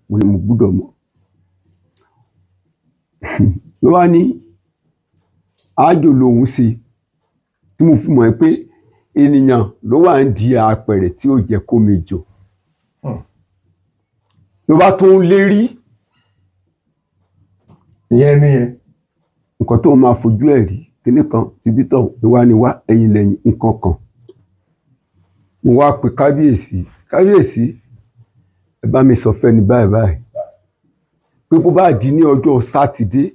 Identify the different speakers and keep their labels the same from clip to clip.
Speaker 1: mo ní mo gbọ́dọ̀ mọ̀. Ló wá ní àjò lòun ṣe tí mo fi mọ̀ pé ènìyàn ló wà ń di apẹ̀rẹ̀ tí ó jẹ́ kó mi jò. Ló bá tún lérí.
Speaker 2: Ìyẹn nìyẹn.
Speaker 1: Nǹkan tó máa fojú ẹ̀ rí kíní kan tibí tọ̀ ìwániwá ẹ̀yìn lẹ́yìn nǹkan kan. Mo wá pe kábíyèsí ẹ bá mi sọ fẹ́ni báyìí báyìí pé bó bá di ní ọjọ́ sátidé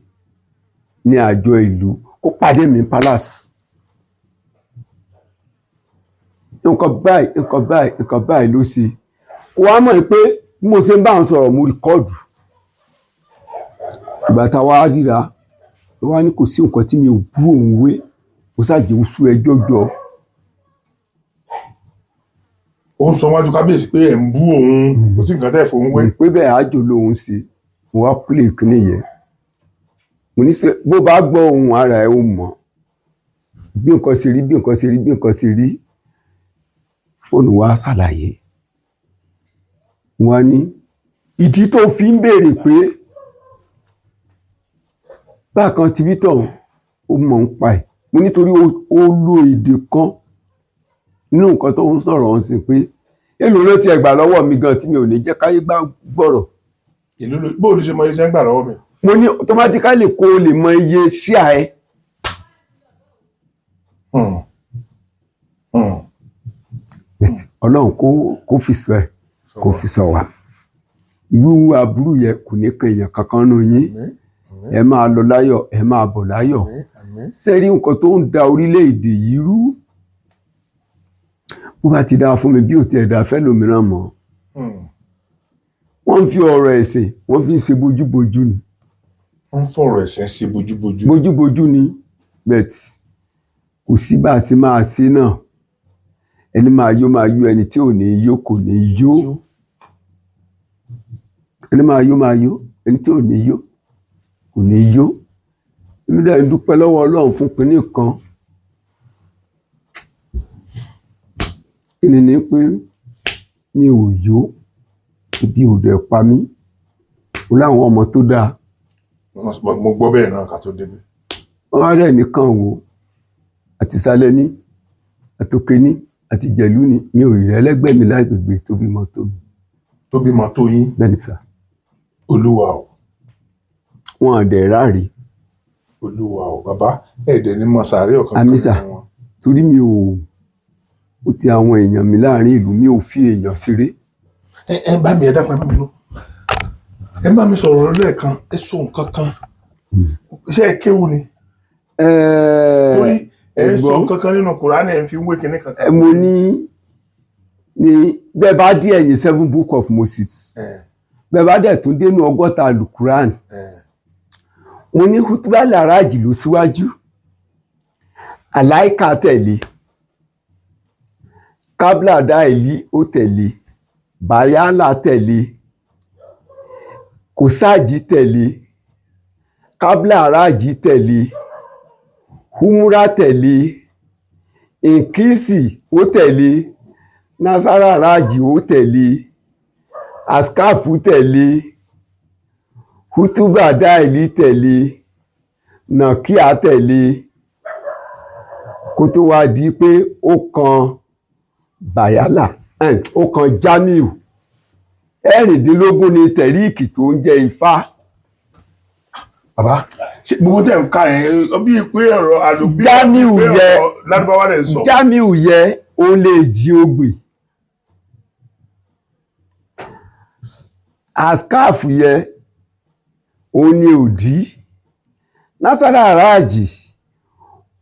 Speaker 1: ní àjọ ìlú kó pàdé mi palace. Nǹkan báyìí ló ṣe. Kó wá mọ̀ pé bí mo ṣe ń bá wọn sọ̀rọ̀ mo rìkọ́ọ̀dù. Ìgbà tá a wá ríra ló wá ní kò sí nǹkan tí mi ò bú òun wé mo ṣàjẹ́ oṣù ẹjọ́ jọ.
Speaker 2: Ó ń sọ wájú kábíyèsí pé ẹ̀ ń bú òun kò sí nǹkan tẹ́ ẹ̀ fòun wé.
Speaker 1: Pé bẹ́ẹ̀ àjò lòun ṣe mo wá play kíní yẹn. Mo ní bó bá gbọ́ ohun ara ẹ̀ ó mọ̀ bí nǹkan ṣe rí fóònù wa ṣàlàyé. Wọ́n ní ìdí tó fi ń béèrè pé bákan ti bí tọ̀ ó mọ̀ ń pa ẹ̀. Mo nítorí ó lo èdè kan nínú nǹkan tó ń sọ̀rọ̀ ọ̀hún sí pé èlò ló ti ẹgbà lọ́wọ́ mi gan tí mi ò ní jẹ́ káyé gbọ́rọ̀.
Speaker 2: Bóò ló ṣe mọ iṣẹ́ gbà lọ́wọ́ mi.
Speaker 1: Mo ní automatically kó o lè mọ iye ṣíà ẹ. Ọlọ́run kó fi sọ ẹ kó fi sọ wá. Irú aburú yẹn kò ní kan èèyàn kankan nù yín. Ẹ máa lọ láyọ̀ ẹ máa bọ̀ láyọ̀. Sẹ́rí nǹkan tó ń da orílẹ̀-èdè yìí rú. Bó bá ti dáa fún mi bí ò ti ẹ̀dá fẹ́ lòmíràn mọ́. Wọ́n ń fi ọ̀rọ̀ ẹ̀sìn wọ́n fi ń ṣe bójúbójú ni.
Speaker 2: Wọ́n ń fọ̀rọ̀ ẹ̀sìn ṣe bójúbójú.
Speaker 1: Bójúbójú ni bẹ́ẹ̀ kò sí bá a ṣe máa ṣe náà. Ẹni máa yó ẹni tí ò ní yó kò ní yó. Ẹni máa yó ẹni tí ò ní yó kò ní yó. Èmi dẹ̀ dúpẹ́ lọ́wọ́ Ọlọ́run fún kinní kan. Kíni ni pé mi ò yó ibi ò dẹ̀ pa mí. Mo láwọn ọmọ tó dáa.
Speaker 2: Mo gbọ́ bẹ́ẹ̀ náà ká tó débi.
Speaker 1: Wọ́n wá rẹ̀ nìkan wò àti sálẹ̀ ní àtòkè ní àti jẹ̀lú ni mi ò rí ẹlẹ́gbẹ́ mi lágbègbè tó bímọ tó mi.
Speaker 2: Tó bímọ tó yín.
Speaker 1: Bẹ́ẹ̀ni sà.
Speaker 2: Olúwa o.
Speaker 1: Wọn àdẹ̀ ráre.
Speaker 2: Olúwa o bàbá ẹ̀ẹ́dẹ̀ ní mọ sàárẹ̀ ọ̀kan kan.
Speaker 1: Àmì sà torí mi ò ti àwọn èèyàn mi láàrin ìlú mi ò fi èèyàn ṣeré.
Speaker 2: Ẹ bá mi ẹ̀dá pẹ̀lú mi lọ. Ẹ bá mi sọ̀rọ̀ lẹ́ẹ̀kan ẹ sọ nǹkan kan. Iṣẹ́ kéwù ni. Torí ẹ sọ nǹkan kan nínú Kùránì ẹ fi ń wé kinní kankan.
Speaker 1: Mo ní bẹ́ẹ̀ bá dé ẹ̀yìn 7 book of Moses. Bẹ́ẹ̀ bá dẹ̀ tún dénú 60 alukuran. Mo ní hútúbà làrájì ló síwájú. Àláìka tẹ̀lé. Kábla dáìlì ó tẹ̀lé. Bàyánà tẹ̀lé. Kòsáàjì tẹ̀lé. Kábla àrájì tẹ̀lé. Húmúrà tẹ̀lé. Ìkísì ó tẹ̀lé. Násárà àrájì ó tẹ̀lé. Àskáfù tẹ̀lé. Hútúbà dáìlì tẹ̀lé. Nàkíà tẹ̀lé. Kó tó wá di pé ó kan Bàyálà ó kan Jámíù 16 ni tẹ̀ríìkì tó ń jẹ́ Ifá.
Speaker 2: Bàbá ṣe gbogbo tẹ̀ ń ká yẹn bí pé ọ̀rọ̀ àdùgbò
Speaker 1: Jámíù yẹ
Speaker 2: ládùbáwá rẹ̀ sọ.
Speaker 1: Jámíù yẹ òun lè jí ogbè. Àskáfù yẹ òun ni òdí. Násárà àrájì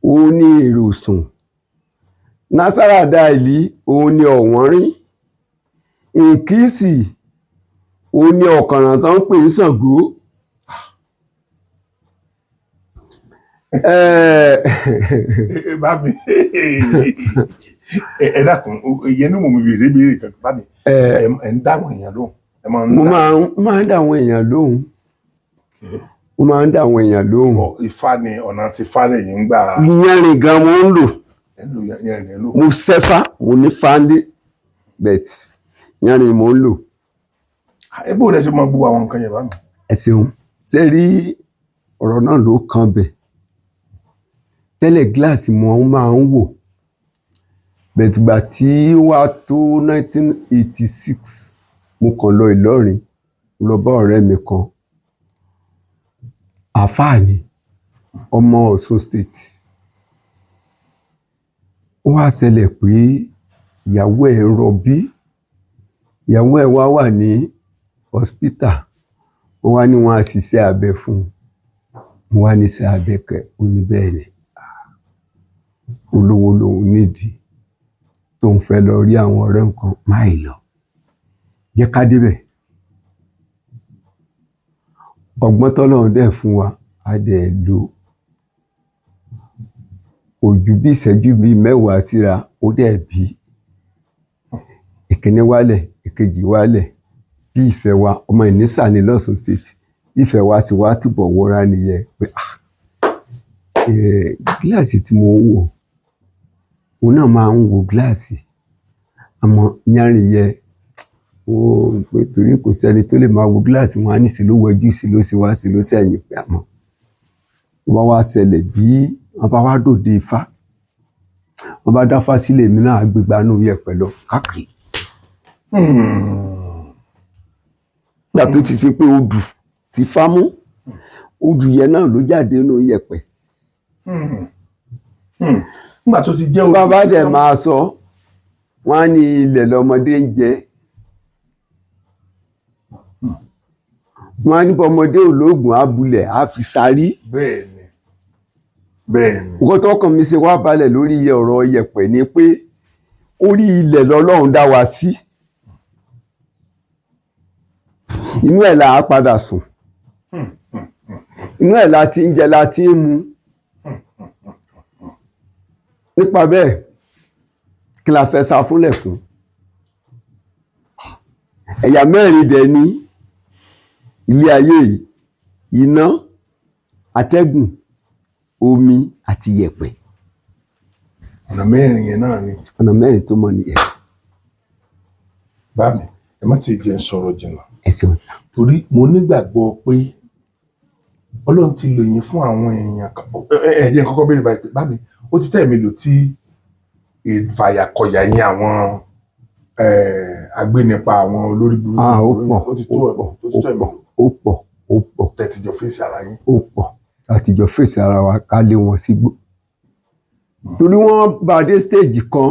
Speaker 1: òun ni èrò sùn. Násárà dáìlì òun ni ọ̀wọ́nrín. Ìkísì òun ni ọ̀kànràn tó ń pè ní Ṣàngó.
Speaker 2: Bá mi ẹ dákun ìyẹn ní mo béèrè kan bá mi ẹ ń dáhùn èèyàn lóhùn.
Speaker 1: Mo máa ń dá àwọn èèyàn lóhùn. Mo máa ń dá àwọn èèyàn lóhùn.
Speaker 2: Ifá ni ọ̀nà tí Ifá lẹ́yìn ń gbà.
Speaker 1: Yẹrin gan mo ń lò. Mo sẹ́fá mo ní fáńdé bẹ̀t yẹrin mo ń lò.
Speaker 2: ẹ bó lẹ ṣe mọ gbogbo àwọn nǹkan yẹn bá mi.
Speaker 1: ẹ ṣeun ṣe rí ọ̀rọ̀ náà ló kan bẹ̀ tẹ́lẹ̀ gíláàsì mo máa ń wò bẹ̀tìgbà tí ó wá tó 1986 mo kàn lọ Ìlọrin mo lọ bá ọ̀rẹ́ mi kan àfáà ni ọmọ Ọ̀ṣun state ó wá ṣẹlẹ̀ pé ìyàwó ẹ̀ ń rọbí ìyàwó ẹ̀ wá wà ní hospital wọ́n wá ní wọ́n á ṣiṣẹ́ abẹ fún un wọ́n wá níṣẹ́ abẹ kẹ́ ó ní bẹ́ẹ̀ ni olówó lòun nídìí tó ń fẹ́ lọ rí àwọn ọ̀rẹ́ nǹkan máì lọ jẹ́ ká débẹ̀ ọgbọ́n tọ́lọ́run dẹ̀ fún wa á dẹ̀ lò ojú bí ìṣẹ́jú bíi 10 síra ó dẹ̀ bí ìkíní wálẹ̀ ìkejì wálẹ̀ bí ìfẹ́ wa ọmọ Ìnísà ní l'Ọ́ṣun state bí ìfẹ́ wa sì wá túbọ̀ wọra nìyẹn pé gíláàsì tí mo ń wò òun náà máa ń wo gíláàsì àmọ́ yánrin yẹ ó pé torí kò sẹ́ni tó lè máa wo gíláàsì wọn á ní sí ló wẹjú sí ló sì wá sí ló sẹ́yìn pé àmọ́ wọ́n wá ṣẹlẹ̀ bí wọ́n bá wá dòde Ifá wọ́n bá dáfá sílẹ̀ mi náà agbègbè àánú yẹ pẹ̀lú káàkiri. Nígbà tó ti ṣe pé odù ti fá mú odù yẹn náà ló jáde nínú yẹ̀pẹ̀.
Speaker 2: Nígbà tó ti jẹ́ odù.
Speaker 1: Bàbá dẹ̀ máa sọ wọ́n á ní ilẹ̀ lọmọdé ń jẹ. Wọ́n á ní bọ́mọdé olóògùn abúlẹ̀ á fi sárí.
Speaker 2: Bẹ́ẹ̀ni bẹ́ẹ̀ni.
Speaker 1: Nǹkan tó kàn mí ṣe wá balẹ̀ lórí ọ̀rọ̀ yẹ̀pẹ̀ ni pé orí ilẹ̀ lọ́lọ́run dá wa sí. Inú ẹ̀ là á padà sùn. Inú ẹ̀ la ti ń jẹ la ti ń mu. Nípa bẹ́ẹ̀ kí la fẹ́ sá fúnlẹ̀ fún? Ẹ̀yà mẹ́rin dẹ̀ ní ilé ayé yìí: iná, atẹ́gùn, omi àti yẹ̀pẹ̀.
Speaker 2: Ọ̀nà mẹ́rin yẹn náà ni.
Speaker 1: Ọ̀nà mẹ́rin tó mọ̀ nìyẹn.
Speaker 2: Bá mi ẹ má ti jẹ́ sọ̀rọ̀ jìnnà.
Speaker 1: Ẹ ṣeun sá.
Speaker 2: Torí mo nígbàgbọ́ pé Ọlọ́run ti lò yín fún àwọn èèyàn kan. Ẹ jẹ́ n kọ́kọ́ béèrè báyìí pé bá mi ó ti tẹ́ mi lò tí ìfàyàkọ̀yà yín àwọn agbénipa àwọn olórí burúkú.
Speaker 1: Ó pọ̀ ó pọ̀
Speaker 2: tẹ́tìjọ́ fèsì ara yín.
Speaker 1: ó pọ̀ àtijọ́ fèsì ara wa ká lé wọn sígbó. Torí wọ́n bá dé stage kan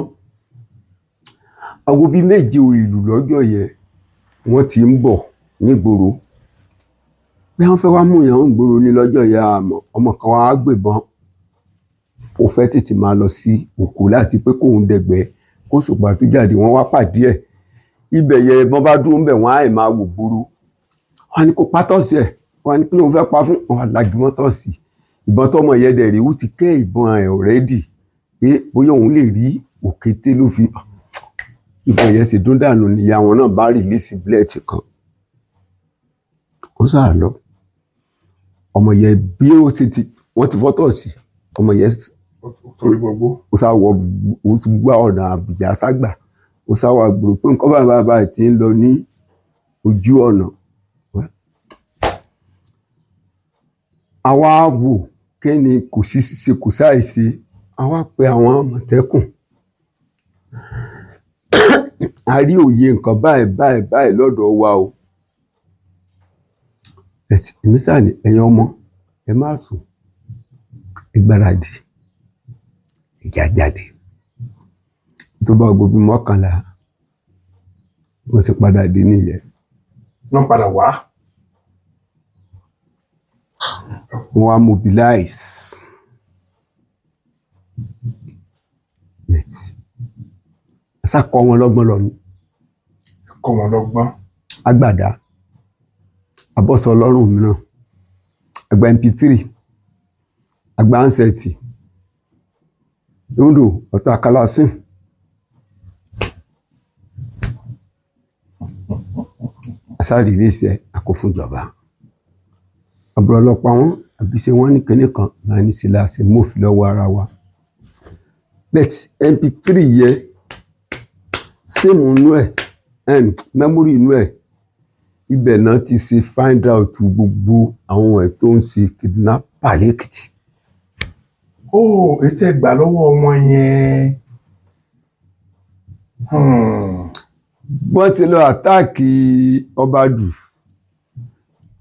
Speaker 1: aago bíi 7 ìlú lọ́jọ́ yẹn wọ́n ti ń bọ̀ nígboro bí wọ́n fẹ́ wá mú yàn ń gbòòrò ní lọ́jọ́ yẹn àmọ́ ọmọ kan wá gbébọn ó fẹ́ tètè máa lọ sí òkú láti pé kóun dẹ̀gbẹ́ kó ṣùgbọ́n tó jáde wọ́n wá pàdé ẹ̀ ibẹ̀ yẹn bọ́n bá dúró ń bẹ̀ wọ́n á máa wò gbòòrò wọ́n á ní kó pátọ́sì ẹ̀ wọ́n á ní kí lóun fẹ́ pa fún wọn alágbèmọ́ tọ́sì ìbọn tọmọ yẹn dẹ̀ rí ó ti kẹ́ ìbọn ẹ̀ ọ̀rẹ́dì pé bóyá òun lè rí òkété ló fi ìbọn yẹn sì dún dànù níyà wọn náà bá rìlíìsì bílẹ̀tì kan ó sáà lọ ọmọ yẹn bí ó ṣe ti wọ́n ti fọ́tọ̀ sí ọmọ yẹn ó sá wọ ó ti gbá ọ̀nà Àbújá ságbà ó sá wà gbòòrò pé nǹkan báyìí ti ń lọ ní ojú ọ̀nà àwa wò kẹ́ni kò sí ṣe kò sáìsí àwa pe àwọn Àmọ̀tẹ́kùn a rí òye nǹkan báyìí lọ́dọ̀ wa o èmi sáà ní ẹ̀yin ọmọ ẹ má sùn ẹ gbáradì ìjà jáde tó bá gbogbo 11 wọ́n sì padà dé nìyẹn.
Speaker 2: Wọ́n padà wá.
Speaker 1: Wọ́n wá mobilize. Ẹ̀sà kọ́ wọn lọ́gbọ́n lọ́nu.
Speaker 2: Kọ́ wọn lọ́gbọ́n.
Speaker 1: Agbàdá abọ́sọ ọlọ́run mìíràn àgbà MP3 àgbà ansẹ̀tì lóńdò ọ̀tá kalasin. Àsáàdì iléeṣẹ́ àkófúnjọba àbúrò ọlọ́pàá wọn àbí ṣe wọ́n ní kinní kan náà ní sílá ṣe mọ́fì lọ́wọ́ ara wa bet MP3 yẹ síìmù inú ẹ̀ mẹ́mórì inú ẹ̀ ibẹ̀ náà ti ṣe find out gbogbo àwọn ẹ̀ tó ń ṣe kidnapper lẹ́kìtì.
Speaker 2: ó ètò ẹgbà lọ́wọ́ wọn yẹn.
Speaker 1: Wọ́n ti lọ àtáàkì Ọbàdù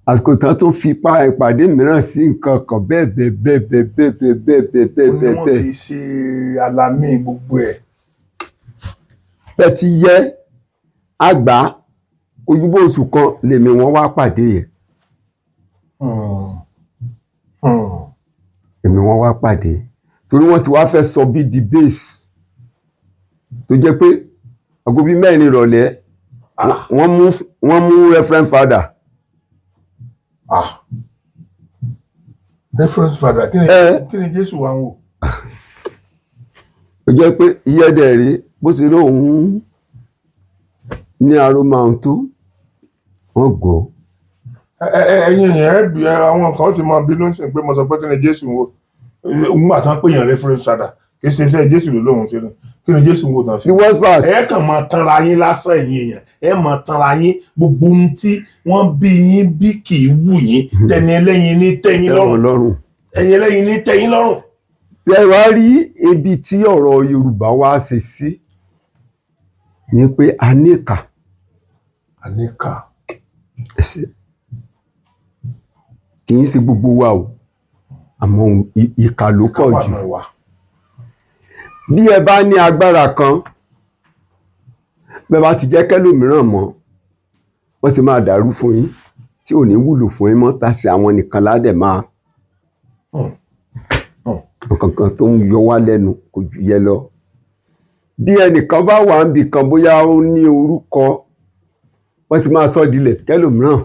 Speaker 1: àsìkò tán tó fi ìpàdé mìíràn sí nǹkan kan bẹ́ẹ̀ bẹ́ẹ̀ bẹ́ẹ̀ bẹ́ẹ̀ bẹ́ẹ̀ bẹ́ẹ̀ bẹ́ẹ̀ bẹ́ẹ̀ bẹ́ẹ̀
Speaker 2: wọ́n fi ṣe alámì gbogbo ẹ̀.
Speaker 1: bẹ́ẹ̀ ti yẹ àgbà ojúbọ oṣù kan lèmi wọn wá pàdé yẹn. èmi wọn wá pàdé torí wọ́n ti wá fẹ́ sọ bí di base tó jẹ́ pé aago bíi 4 ìrọ̀lẹ́ wọ́n mú reference father.
Speaker 2: Reference father kí ni Jésù wá ń wò.
Speaker 1: ó jẹ́ pé iyẹ́dẹ̀ rí bó ṣe lóun ní aroma ohun tó wọ́n gọ̀.
Speaker 2: ẹ̀yin yẹn àwọn kan ti máa bínú sí pé mo sọ pé kí ni Jésù ń wò òun àtàn pé yàn reference father kì í ṣe iṣẹ́ Jésù ló lóhun ṣe kí ni Jésù ń wò tán fi. ẹ kàn máa tanra yín lásán ẹ̀yin èèyàn ẹ máa tanra yín gbogbo ohun tí wọ́n bí yín bí kì í wù yín tẹni ẹlẹ́yin ní tẹ́yìn lọ́rùn ẹ̀yin ẹlẹ́yin ní tẹ́yìn lọ́rùn.
Speaker 1: tẹ wá rí ibi tí ọ̀rọ̀ Yorùbá wá ṣe sí ni pé a ní ìkà. kì í ṣe gbogbo wa o àmọ́ ìkà ló pọ̀ jù. bí ẹ bá ní agbára kan bẹ́ẹ̀ bá ti jẹ́ kẹ́lòmíràn mọ́ wọ́n sì máa dàrú fún yín tí ò ní wúlò fún yín mọ́ tàṣí àwọn nìkan ládẹ̀ máa kankan tó ń yọ wá lẹ́nu kò jù yẹ lọ. bí ẹnìkan bá wà níbì kan bóyá ó ní orúkọ wọ́n sì máa sọ dilẹ̀ kẹ́lòmíràn.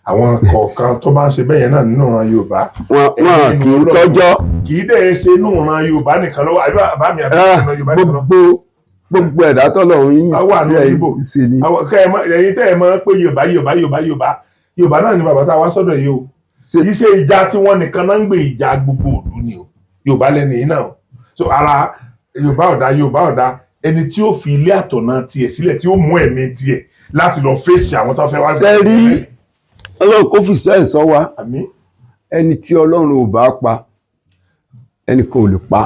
Speaker 2: àwọn kọ̀ọ̀kan tó bá ń ṣe bẹ́yẹn náà nínú ìran Yorùbá.
Speaker 1: wọn kì í tọ́jọ́.
Speaker 2: kì í dẹ̀ ṣe inú ìran Yorùbá nìkan lọ́wọ́ àbámi Yorùbá nìkan lọ́wọ́.
Speaker 1: gbogbo ẹ̀dá tọ́lọ́run yín ṣe ni.
Speaker 2: ẹ̀yin tẹ́ ẹ mọ̀ pé Yorùbá náà ni bàbá tá a wá sọ́dọ̀ yìí o. kì í ṣe ìjà tí wọ́n nìkan náà ń gbé ìjà gbogbo òlu ni o Yorùbá lẹ́nu yìí náà o. so ara Yorùbá ọ̀dà ẹni tí ó fi ilé àtọ̀nà tiẹ̀ sílẹ̀ tí ó mú ẹ̀mí tiẹ̀ láti lọ fèsì àwọn tó fẹ́ wá.
Speaker 1: sẹ́rí Ọlọ́run kò fi sẹ́ẹ̀ sọ wa ẹni tí Ọlọ́run ò bá pa ẹnìkan ò lè pa.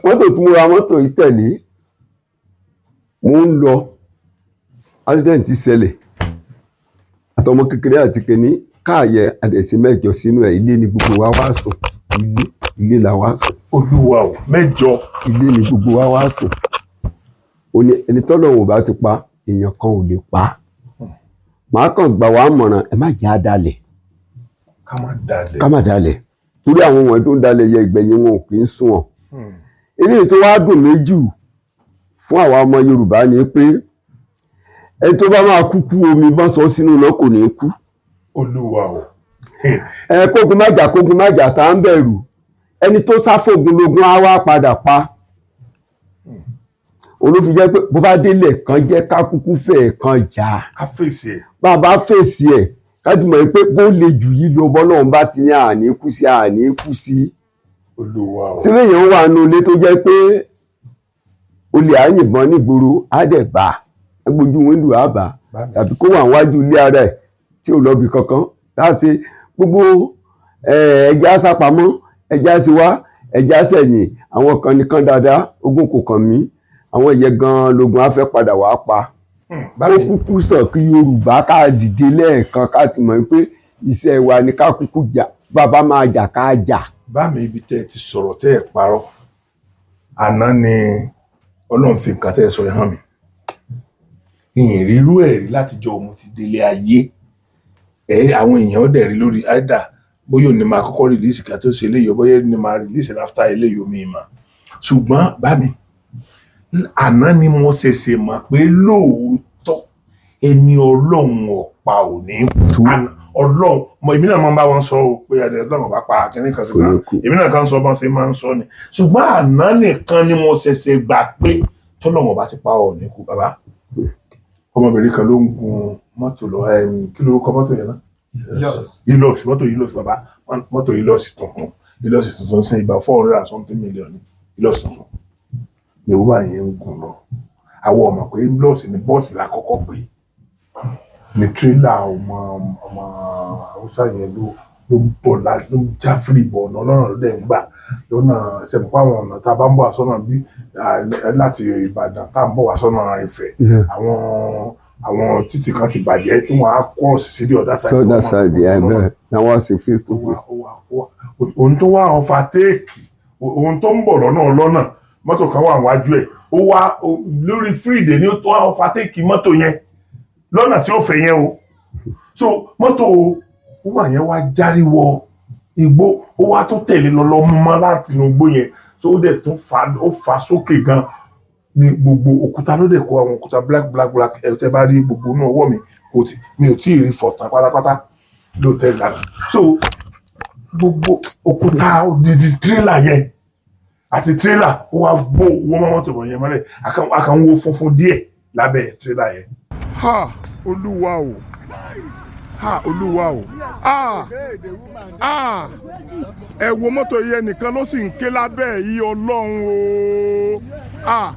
Speaker 1: mọ́tò tí mo ra mọ́tò yìí tẹ̀lé mo ń lọ accident ṣẹlẹ̀ àtọmọ kékeré àti kìnní káàyẹ àdẹ̀sí 8 sínú ẹ̀ ilé ni gbogbo wa wá sùn ilé la wá sùn.
Speaker 2: Olúwa o 8.
Speaker 1: ilé ni gbogbo wa wá sùn. ẹni tọ́lọ́run ò bá ti pa èèyàn kan ò lè pa. màá kàn gbà wá mọ̀ràn ẹ má jẹ́ àdálẹ̀. ká má dalẹ̀ torí àwọn wọ̀nyí tó ń dalẹ̀ yẹ ìgbẹ̀yìn wọn ò kì í sùn wọn. eléyìí tó wá dùn mí jù fún àwa ọmọ Yorùbá ni pé ẹni tó bá máa kúkú omi bọ́n sọ sínú iná kò ní kú.
Speaker 2: Olúwa o.
Speaker 1: kógun májà tá à ń bẹ̀rù ẹni tó sáfògùn lógún á wá padà pa. olófin jẹ́ pé bó bá délẹ̀ kan jẹ́ ká kúkú fẹ̀ kan jà.
Speaker 2: ká fèsì ẹ̀.
Speaker 1: bá a bá fèsì ẹ̀ ká ti mọ̀ pé bó le jù yìí lọ bọ́lọ́run bá ti ní àní kú sí.
Speaker 2: Olúwa o.
Speaker 1: sílẹ̀ yẹn wà nù ilé tó jẹ́ pé olè àyìnbọn nígboro á dẹ̀ bá agbójú wíńdò á bá tàbí kó wà wájú ilé ara ẹ̀ tí ò lọ́bì kankan tá a ṣe gbogbo ẹja sápamọ́ ẹja sí wá ẹja sẹ̀yìn àwọn kan nìkan dáadáa ogun kò kàn mí àwọn ìyẹn gan lógun á fẹ́ padà wá pa. ó kúkú sàn kí Yorùbá ká dìde lẹ́ẹ̀kan ká ti mọ̀ pé iṣẹ́ wa ni ká kúkú jà bàbá máa jà ká jà.
Speaker 2: bá mi ibi tẹ́ ẹ ti sọ̀rọ̀ tẹ́ ẹ parọ́ àná ni Ọlọ́run fi nǹkan tẹ́ ẹ sọ hàn mí ìyìn rírú ẹ̀ rí látijọ́ mo ti délé ayé àwọn èèyàn ọ̀dẹ̀ rí lórí àìdá bóyá ò ní máa kọ́kọ́ rìlíìsì ká tó ṣe eléyìí bóyá ní máa rìlíìsì láfta eléyìí omi ìmọ̀ ṣùgbọ́n bá mi àná ni mo ṣẹ̀ṣẹ̀ mọ̀ pé lóòótọ́ ẹni Ọlọ́run ọ̀pá ò ní kú Ọlọ́run mọ èmi náà máa ń bá wọn sọ pé Ọlọ́run ọ̀pá pa akínní kan sí kan èmi náà kan sọ bọ́n ṣe máa ń sọ ni ṣùgbọ́n àná nìkan ni mo ṣẹ̀ṣẹ̀ gbà pé tọ́lọ́run ọba ti pa ọ̀ ní kú bàbá ọmọbìnrin kan ló ń gun mọ́tò lọ kí lórúkọ mọ́tò yẹn náà Hilux mọ́tò Hilux bàbá mọ́tò Hilux tuntun sí ibà 400 and something million Hilux tuntun ni woman yẹn ń gùn lọ àwọn ọmọ pé bọ́ọ̀sì la kọ́kọ́ pé ní tírélà ọmọ haúsá yẹn ló bọ̀ ló jáfìrì bọ̀ ọ̀nà ọlọ́run ló dẹ̀ ń gbà lọ́nà ṣẹ̀mọ̀ pàwọn ọ̀nà tá a bá ń bọ̀ wá sọ́nà bí láti Ìbàdàn tá a ń bọ̀ wá sọ́nà Ifẹ̀ àwọn títì kan ti bàjẹ́ tí wọ́n á cross sí the other side.
Speaker 1: other side bẹ́ẹ̀ náà wọ́n sì face to face.
Speaker 2: ohun tó wá overtake ohun tó ń bọ̀ lọ́nà mọ́tò kan wà wájú ẹ̀ ó wá lórí Friday ni ó tó wá overtake mọ́tò yẹn lọ́nà tí ó fẹ́ yẹn o so mọ́tò woman yẹn wá járí wọ igbó ó wá tó tẹ̀lé lọ mọ́ láti inú igbó yẹn so ó dẹ̀ tún fà sókè gan ní gbogbo òkúta ló dẹ̀ kó àwọn òkúta black ẹ̀ tẹ́ bá rí gbogbo inú ọwọ́ mi ò tí ì rí fọ̀tán pátápátá ló tẹ̀ lára so gbogbo òkúta odidi tírélà yẹn àti tírélà ó wá gbó owó mọ́tò bọ̀ yẹn mọ́lẹ̀ àkànwó funfun díẹ̀ lábẹ́ tírélà yẹn. Olúwa o Olúwa o ẹ wo mọ́tò yẹn nìkan ló sì ń ké lábẹ́ yìí Ọlọ́run o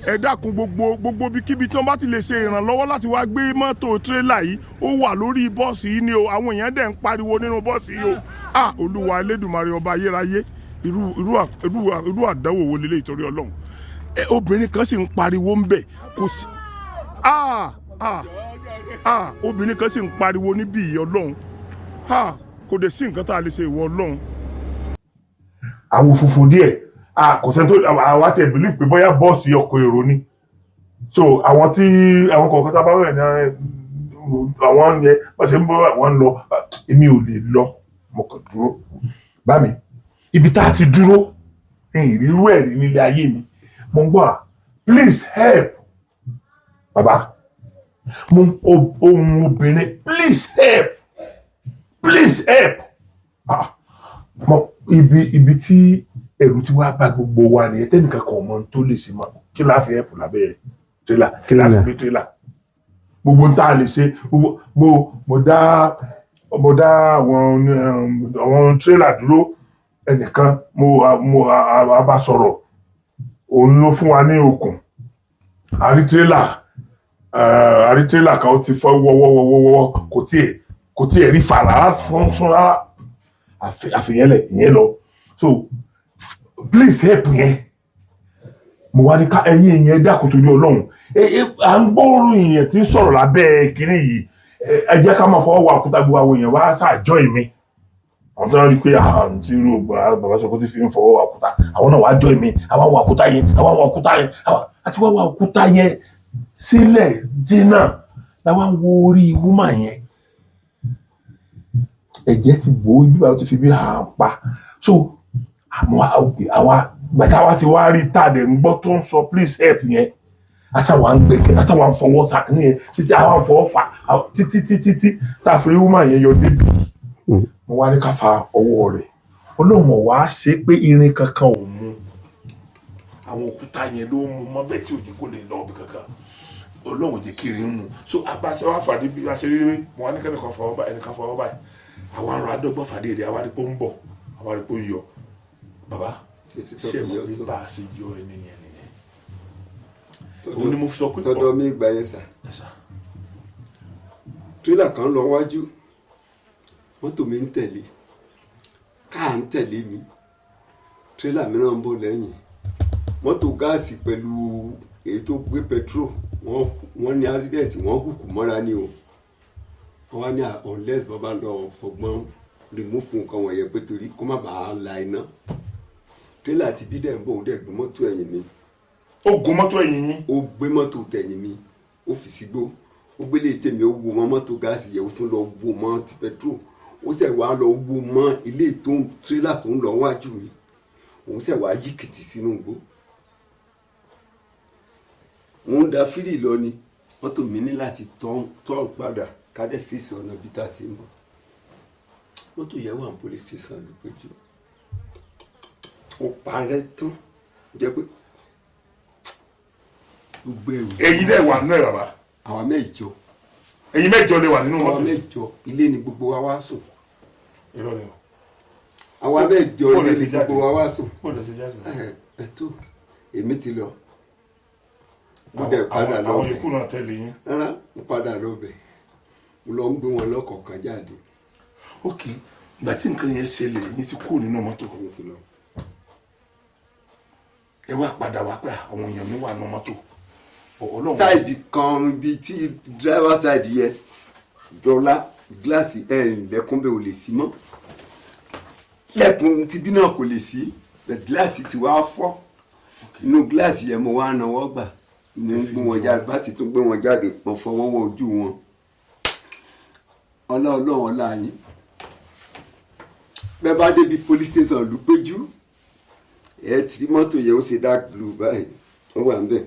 Speaker 2: ẹ dákun gbogbo bíkíbi tí wọ́n bá ti lè ṣe ìrànlọ́wọ́ láti wá gbé mọ́tò tírélà yìí ó wà lórí bọ́ọ̀sì yìí ni o àwọn èèyàn dẹ̀ ń pariwo nínú bọ́ọ̀sì yìí o Olúwa Elédùmarè ọba ayérayé irú àdánwò wo lélẹ́yìí torí Ọlọ́run obìnrin kan sì ń pariwo ń bẹ̀ kò sí obìnrin kan sì ń pariwo níbí ìyá Ọlọ́run kò dé sí nǹkan tá a lè ṣe ìwọ Ọlọ́run. àwọn funfun díẹ̀ kò sẹ́ni tó àwọn àti ẹ̀ believe pé bóyá bọ́ọ̀sì ọkọ̀ èrò ni so àwọn kọ̀ọ̀kan tá a bá wẹ̀ ní àwọn yẹn wọ́n ṣe ń bọ́ àwọn lọ èmi ò lè lọ mo kàn dúró bá mi ibi tá a ti dúró ìrírú ẹ̀rí nílé ayé mi mo ń gbọ́ please help bàbá ohun obìnrin please help ibi tí ẹ̀rù ti wá bá gbogbo wa nìyẹn tẹ́nìkan kan ọmọ tó lè ṣe máa kí la fi help lábẹ́ tírélà kí la fi gbé tírélà gbogbo ń tá a lè ṣe mo dá àwọn tírélà dúró ẹnìkan mo bá sọ̀rọ̀ òun ló fún wa ní okùn àrí tírélà kan ó ti fọ́ wọ́wọ́wọ́wọ́ kò tiẹ̀ rí fàrà fún rárá àfihẹ́lẹ̀ ìyẹn lọ so please help yẹn mo wá ní ká ẹ̀yin ìyẹn dákun torí Ọlọ́run à ń gbóòórùn ìyẹn tí ń sọ̀rọ̀ lábẹ́ kínní yìí ẹ jẹ́ ká máa fọwọ́ wa òkúta gbogbo àwọn èèyàn wá ṣàjọ ìmí àwọn tó ń rí pé tí irú bàbá sọ pé tí fi ń fọwọ́ wa òkúta àwọn náà wá jọ ìmí àwọn wa òkúta yẹn àti wá wa òkúta yẹn sílẹ̀ jìnnà láwa ń wo orí wúmà yẹn ẹ̀jẹ̀ ti bò ó ibi báyìí ó ti fi bí pa so àwa gbàtà wa ti wá rí tàdé ń gbọ́ tó ń sọ please help yẹn àtàwọn ń fọwọ́ sàkíní yẹn títí àwọn ń fọwọ́ fà títí tá a fi rí wúmà yẹn yọ débi mo wá ní ká fa ọwọ́ rẹ̀ Ọlọ́run wá ṣe pé irin kankan ò mú àwọn òkúta yẹn ló mú mọ́ bẹ́ẹ̀ tí òjì kò lè lọ ọbẹ̀ kankan Ọlọ́run jẹ́ kiri ń mu so abáṣẹ wa fàdé bí a ṣe rí rí mo wá ní kẹ́nìkan fọwọ́ báyìí ẹnìkan fọwọ́ báyìí àwọn ará adọ́gbọ́n fàdé rẹ̀ àwọn arípò ń bọ̀ àwọn arípò ń yọ bàbá ṣé mo bí bá a ṣe yọ ẹni yẹn nìyẹn òun ni mo fi sọ pé
Speaker 1: tọdọ mi gbà yẹn sà tírélà kan lọ wájú mọ́tò mi ń tẹ̀lé káà ń tẹ̀lé mi tírélà mìíràn ń bọ̀ lẹ́yìn mọ́tò gáàsì pẹ̀lú èyí tó gbé petrol wọ́n ní accident wọ́n hùkù mọ́ra ni o wọ́n wá ní unless bàbá lọ fọgbọ́n remove nǹkan wọ̀nyẹn pé torí kó má bàa la iná tírélà ti bí dẹ̀ ń bọ̀ ó dẹ̀ gbé mọ́tò ẹ̀yìn mi.
Speaker 2: ó gun mọ́tò ẹ̀yìn yín.
Speaker 1: ó gbé mọ́tò tẹ̀yìn mi ó fi sígbó ó gbélé tèmi ó wo mọ́ mọ́tò gáàsì yẹn ó tún lọ wo mọ́ ti petrol ó sì wá lọ wo mọ́ ilé tó ń tírélà tó ń lọ wájú mi òun sì wá yí kìtì sínú igbó wọ́n da fírì lọ ni mọ́tò mi ní láti tọ́ padà kádẹ́ fèsì ọ̀nà bí tá a ti ń bọ̀ mọ́tò yẹn wà ní police station ló péjú ó parẹ́ tán jẹ́ pé gbogbo ẹ̀rù.
Speaker 2: èyí dẹ̀ wà nínú ẹ̀ bàbá.
Speaker 1: àwa mẹ́jọ.
Speaker 2: ẹ̀yin mẹ́jọ lè wà nínú mọ́tò.
Speaker 1: àwa mẹ́jọ ilé ni gbogbo wa wá sùn.
Speaker 2: irọ́ ni o.
Speaker 1: àwa mẹ́jọ ilé ni gbogbo wa wá sùn.
Speaker 2: ó lè ṣe jáde.
Speaker 1: ẹ tó èmi ti lọ mo dẹ̀ padà lọ
Speaker 2: àwọn
Speaker 1: bẹ̀.
Speaker 2: ikú náà tẹ̀lé yín.
Speaker 1: rárá mo padà lọ bẹ̀ mo lọ ń gbé wọn lọ́kọ̀ọ̀kan jáde.
Speaker 2: ok ìgbà tí nǹkan yẹn ṣẹlẹ̀ yín ti kúrò nínú mọ́tò. ẹ wá padà wá pé àwọn èèyàn mi wà nínú mọ́tò.
Speaker 1: sáìdì kan bíi tí dírẹ́fà sáìdì yẹn jọlá gíláàsì lẹ́kùn bẹ́ẹ̀ ò lè sí mọ́ lẹ́kùn tibí náà kò lè sí gíláàsì ti wá fọ́ inú gíláàsì yẹn mo wá náwó gbà mo ń gbé wọn jáde bá ti tún gbé wọn jáde mo fọwọ́ wọ ojú wọn ọlọ́ọ̀lọ́ọ̀ ọlá yín bẹ́ẹ̀ bá débi police station Lùpéjú ẹ ti mọ́tò yẹn ó ṣe dark blue báyìí ó wà ń bẹ̀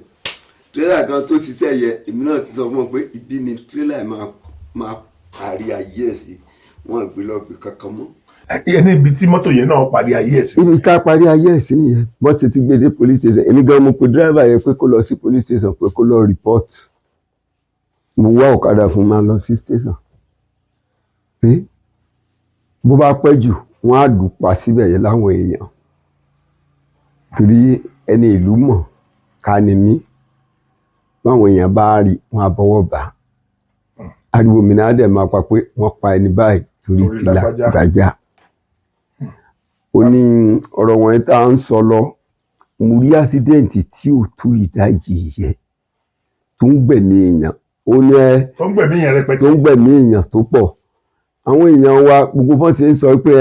Speaker 1: tírélà kan tó ṣiṣẹ́ yẹ èmi náà ti sọ fún wọn pé ibi ni tírélà máa parí ayé ẹ̀ sí wọn gbé lọ bí kankan mọ́.
Speaker 2: ẹni ibi tí mọ́tò yẹn náà parí ayé ẹ̀ sí.
Speaker 1: ibi ká parí ayé ẹ̀ sí nìyẹn bọ́n ṣe ti gbé dé police station èmi gan mo pe dírẹ́bà yẹn pé kó lọ sí police station pé kó lọ report mo wá ọ̀kadà fún máa lọ sí station pé bó bá pẹ́ jù wọ́n á dùn pa síbẹ̀ yẹn láwọn èèyàn torí ẹni ìlú mọ̀ ká ni mí báwọn èèyàn bá rí wọn á bọ́wọ́ bá ariwo mi náà dẹ̀ máa pa pé wọ́n pa ẹni báyìí torí ti Lágbájá ó ní ọ̀rọ̀ wọn tá à ń sọ lọ mo rí àṣídẹ́ǹtì tí ò tó ìdajì yẹ tó ń gbẹ̀mí èèyàn ó ní
Speaker 2: tó ń gbẹ̀mí èèyàn rẹpẹtẹ
Speaker 1: tó ń gbẹ̀mí èèyàn tó pọ̀ àwọn èèyàn wa gbogbo bọ́n ṣe ń sọ pé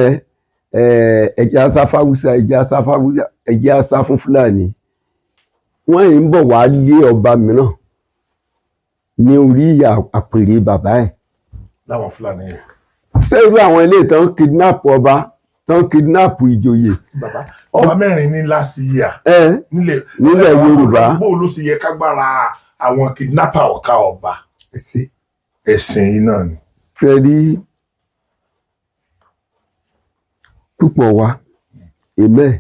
Speaker 1: ẹ̀jẹ̀ asá fáwúsá ẹ̀jẹ̀ asá fún Fúlàní wọ́n yìí ń bọ̀ wá lé ọba mìíràn ní orí ìyá àpèrè bàbá ẹ̀.
Speaker 2: láwọn Fúlàní yẹn.
Speaker 1: sẹ́rù àwọn ilé tán kidnap ọba tán kidnap ìjòyè.
Speaker 2: bàbá ọba mẹ́rin ní last year.
Speaker 1: nílẹ̀ Yorùbá.
Speaker 2: bó ló sì yẹ kágbára àwọn kidnapper ọ̀ka ọba. ẹ̀sìn yìí náà ni.
Speaker 1: sẹ́rí púpọ̀ wa amen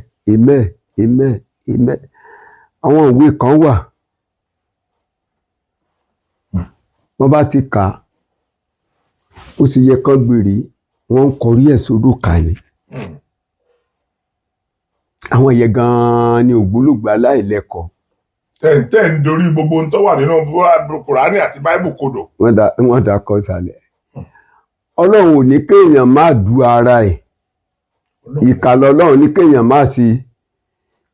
Speaker 1: àwọn ìwé kan wà wọ́n bá ti kà á ó sì yẹ kán gbèrè wọ́n ń kọrí ẹ̀ sódò kà ní àwọn yẹn gan-an ni ògbólógbò aláìlẹ́kọ̀ọ́.
Speaker 2: tẹ̀ ń dorí gbogbo ohun tó wà nínú Kùránì àti Báíbù kodò.
Speaker 1: wọ́n dà kọ́ sálẹ̀ Ọlọ́run ò ní kéèyàn má du ara ẹ̀ ìkà lọ́lọ́run ní kéèyàn má sí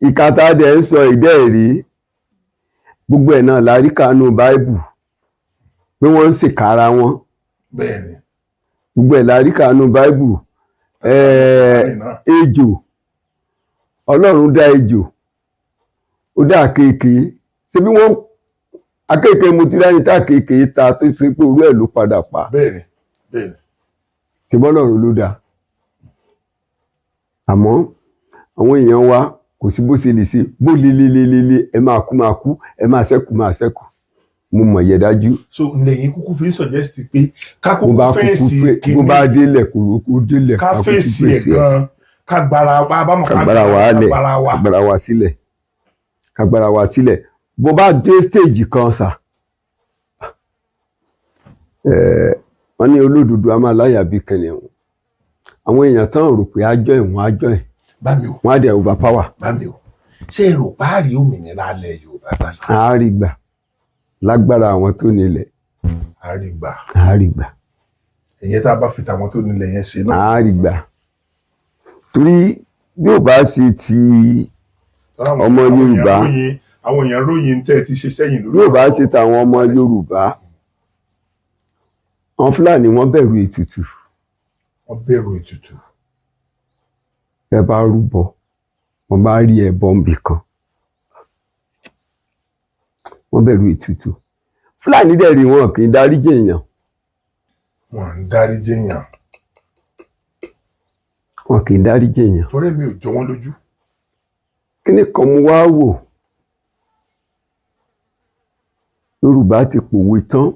Speaker 1: ìkà tá a dẹ̀ ń sọ ìdẹ́ rí gbogbo ẹ̀ náà lárí kanú Báíbù pé wọ́n ń ṣèkà ara wọn gbogbo ẹ̀ lárí kanú Báíbù ejò Ọlọ́run dá ejò ó dá àkekèé ṣé bí wọ́n àkekèé mo ti ráyìn tá àkekèé ta tó ṣe pé orú ẹ̀ ló padà pa ṣé bọ́lọ́run ló dá àmọ́ àwọn èèyàn wa kò sí bó ṣe lè ṣe bó lelelelele ẹ máa kú ẹ máa ṣẹ́kù mo mọ̀ yẹ dájú.
Speaker 2: so lẹ́yìn kúkú fi suggest pé ká kúkú fèsì
Speaker 1: kìíní bó bá délẹ̀ kó délẹ̀
Speaker 2: ká fèsì ẹ̀ gan ká gbára wa bá mọ̀ ká gbára wa sílẹ̀ bó bá dé stage kan sà wọ́n ní olódodo a máa láyà bí kẹlẹ̀ wọn àwọn èèyàn tán rò pé àjọ ẹ̀ wọ́n á dẹ̀ overpower. bámi o ṣé èrò páàrí òmìnira alẹ́ Yorùbá bá sá.
Speaker 1: àárí gbà lágbára àwọn tó nílẹ̀.
Speaker 2: àárí gbà. ìyẹn tá a bá fi tàwọn tó nílẹ̀ yẹn ṣe náà.
Speaker 1: àárí gbà torí bí ò bá ṣe ti ọmọ Yorùbá
Speaker 2: àwọn èèyàn ròyìn tẹ́ ẹ ti ṣe sẹ́yìn lórí.
Speaker 1: bí ò bá ṣe tàwọn ọmọ Yorùbá àwọn Fúlàní wọ́n bẹ̀rù ètùtù. ẹ bá rúbọ wọ́n bá rí ẹbọ nbì kan wọ́n bẹ̀rù ètùtù Fúlàní dẹ̀ rí wọn kì í dáríjì èèyàn.
Speaker 2: wọn ń dáríjì èèyàn.
Speaker 1: wọn kì í dáríjì èèyàn.
Speaker 2: torí mi ò jọ wọn lójú.
Speaker 1: kíní kan mo wá wò Yorùbá ti pòwe tán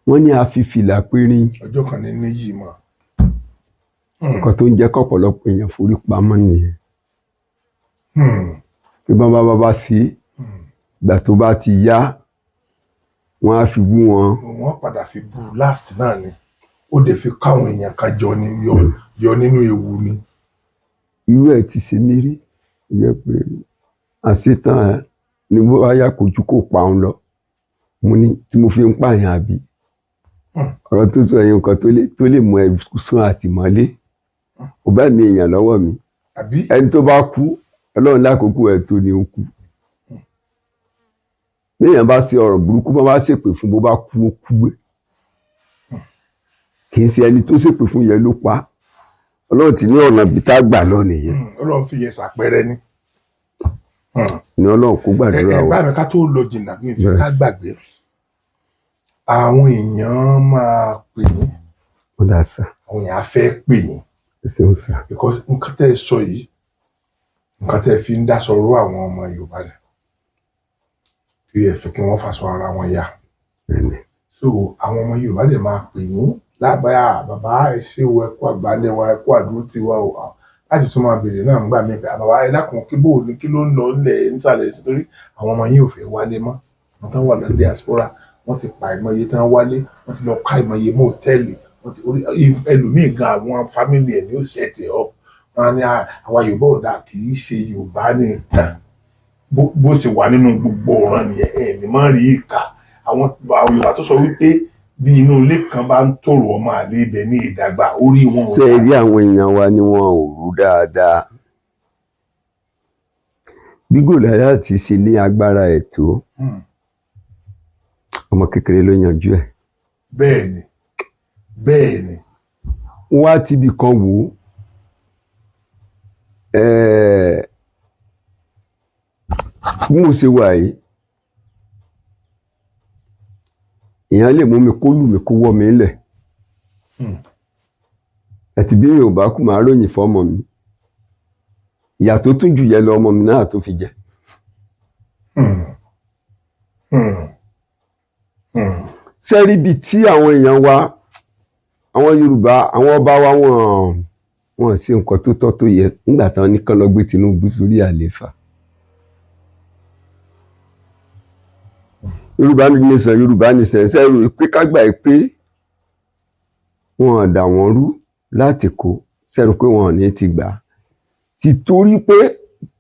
Speaker 1: wọ́n ní a fi fìlà périn.
Speaker 2: ọjọ́ kan ní níyì mọ́.
Speaker 1: nǹkan tó ń jẹ́ kọ́pọ̀lọpọ̀ èèyàn forí pamọ́ nìyẹn. bí bá sí ìgbà tó bá ti yá wọ́n á fi bú wọn.
Speaker 2: wọ́n padà fi bú last náà ni ó dẹ̀ fi káwọn èèyàn kan jọ ní yọ nínú ewu ni.
Speaker 1: irú ẹ̀ ti ṣe mí rí jẹ́ pé àṣetán ni bó bá yá kojú kò pa òun lọ mo ní tí mo fi ń pààyàn àbí ọ̀rọ̀ tó sọ yẹn nǹkan tó lè mú ẹ sún àtìmọ́lé kò bá mi èèyàn lọ́wọ́ mi ẹni tó bá kú ọlọ́run lákòókò ẹ̀ tó ní ó kú léèyàn bá ṣe ọ̀rọ̀ burúkú bá ṣèpè fún bó bá kú ó kú gbé kì í ṣe ẹni tó ṣèpè fún yẹn ló pa ọlọ́run ti ní ọ̀nà bí tá gbà lọ nìyẹn.
Speaker 2: ọlọ́run fi yẹn ṣàpẹẹrẹ ni.
Speaker 1: ní ọlọ́run kó gbàdúrà wa.
Speaker 2: bá mi ká tó lọ jìnnà bí n fi ká gbàgbé àwọn èèyàn máa pè yín.
Speaker 1: ó dà sá.
Speaker 2: àwọn èèyàn á fẹ́ pè yín.
Speaker 1: ẹ ṣeun sá.
Speaker 2: because nǹkan tẹ́ ẹ sọ yìí nǹkan tẹ́ ẹ fi ń dá sọ̀rọ̀ àwọn ọmọ Yorùbá ni tí ẹ fẹ́ kí wọ́n fàṣọ ara wọn yá. so àwọn ọmọ Yorùbá lè máa pè yín lábàá bàbá ẹ ṣé o ẹ kú àgbálẹ̀ wa ẹ kú àdúró tiwa o láti tún máa béèrè náà nígbà míì bàbá ẹ dákun kí bò ní kí ló ń lọ nílẹ̀ nísàlẹ̀ sí torí àwọn ọmọ yín ò fẹ́ wálé mọ́ wọn tán wà lọ diaspora wọ́n ti pa ìmọye tán wálé wọ́n ti lọ ká ìmọye mọ́ òtẹ́ẹ̀lì wọ́n ti orí ẹlòmíì gan àwọn fámìlì ẹ̀ ní ó set it up wọn á ní àwa Yorùbá ò dáa kì í ṣe Yorùbá nìkan bó ṣe wà nínú gbogbo ọ̀ràn nìyẹn ẹ̀ ní má rí ìkà àwọn Yorùbá tó sọ wípé bí inú ilé kan bá ń tòrò ọmọ àlè ibẹ̀ ní ìdàgbà orí wọn ò dáa.
Speaker 1: ṣe rí àwọn èèyàn wa ni wọn ò rú dáadáa bí Gòláyátì ṣe ní agbára ẹ̀ tó ọmọ kékeré ló yanjú ẹ̀.
Speaker 2: bẹ́ẹ̀ni bẹ́ẹ̀ni.
Speaker 1: wá tíbi kan wò ó bí mo ṣe wà yìí èèyàn lè mú mi kó lù mí kó wọ́ mi lẹ̀ ẹ̀tì bí Yorùbá kù máa ròyìn fọ́mọ mi ìyà tó tún jù yẹ lọ ọmọ mi náà tó fi jẹ. sẹ́rí bíi tí àwọn èèyàn wa àwọn Yorùbá àwọn ọba wa wọ́n ṣe nǹkan tó tọ́ tó yẹ nígbà táwọn nìkan lọ gbé Tinubu sórí àlééfà. Yorùbá nìsan sẹ́rù pé kágbà pé wọ́n dà wọ́n rú láti kó sẹ́rù pé wọ́n ní ti gbà ti torí pé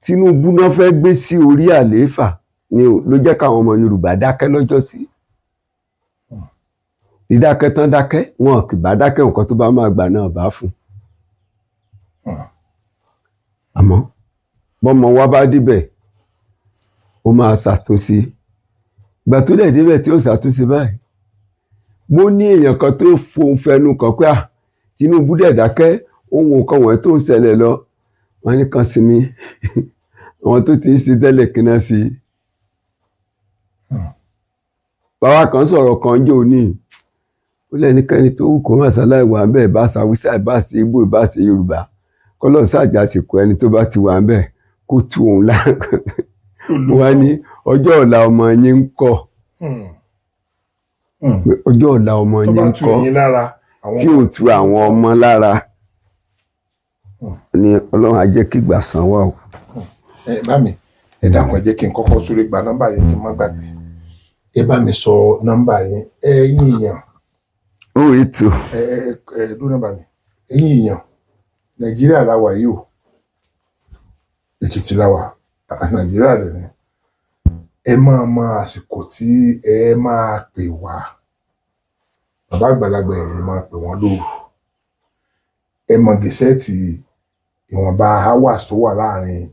Speaker 1: Tinubu náà fẹ́ gbé sí orí àlééfà ni ló jẹ́ káwọn ọmọ Yorùbá dákẹ́ lọ́jọ́ sí dídákẹ́ tán dákẹ́ wọn kì bá dákẹ́ nǹkan tó bá máa gbà náà bá fún àmọ́ bọ́mọ wa bá débẹ̀ ó máa ṣàtúnṣe ìgbà tó dẹ̀ débẹ̀ tí ó ṣàtúnṣe báyìí mo ní èèyàn kan tó fohùn fẹnu kan pé Tinubu dẹ̀ dákẹ́ ohun nǹkan wọ̀nyí tó ń ṣẹlẹ̀ lọ wọn ní kan sinmi àwọn tó ti ń ṣe tẹ́lẹ̀ kíná sí i. bàbá kan sọ̀rọ̀ kan jò ní ó lẹ́nikẹ́ni tó wù kó má ṣaláì wà ń bẹ̀ bá ṣàwùsá ìbá ṣe Ìgbò ìbá ṣe Yorùbá kọ́lọ́ ṣàjàsìkò ẹni tó bá ti wà ń bẹ̀ kó tu òun láàkàn wọ́n ní ọjọ́ ọ̀la ọmọ yín ń kọ́ ọjọ́ ọ̀la ọmọ yín ń kọ́ tí ò tu àwọn ọmọ lára ni Ọlọ́run á jẹ́ kí ìgbà san wá o.
Speaker 2: bá mi ẹ dákun ẹ jẹ́ kí n kọ́kọ́ sórí gba nọ́mbà yẹn kí n má gbàgbé ẹ bá mi sọ nọ́mbà yẹn ẹ̀yin èèyàn.
Speaker 1: ó ètò.
Speaker 2: ló nọ́mbà mi ẹ̀yin èèyàn Nàìjíríà la wà yìí o Èkìtì la wà Nàìjíríà rẹ̀ ni ẹ máa mọ àsìkò tí ẹ máa pè wá bàbá àgbàlagbà ẹ máa pè wọ́n lóru ẹ mọ gẹ̀ẹ́sẹ̀tì ìwọ̀nba hours tó wà láàrin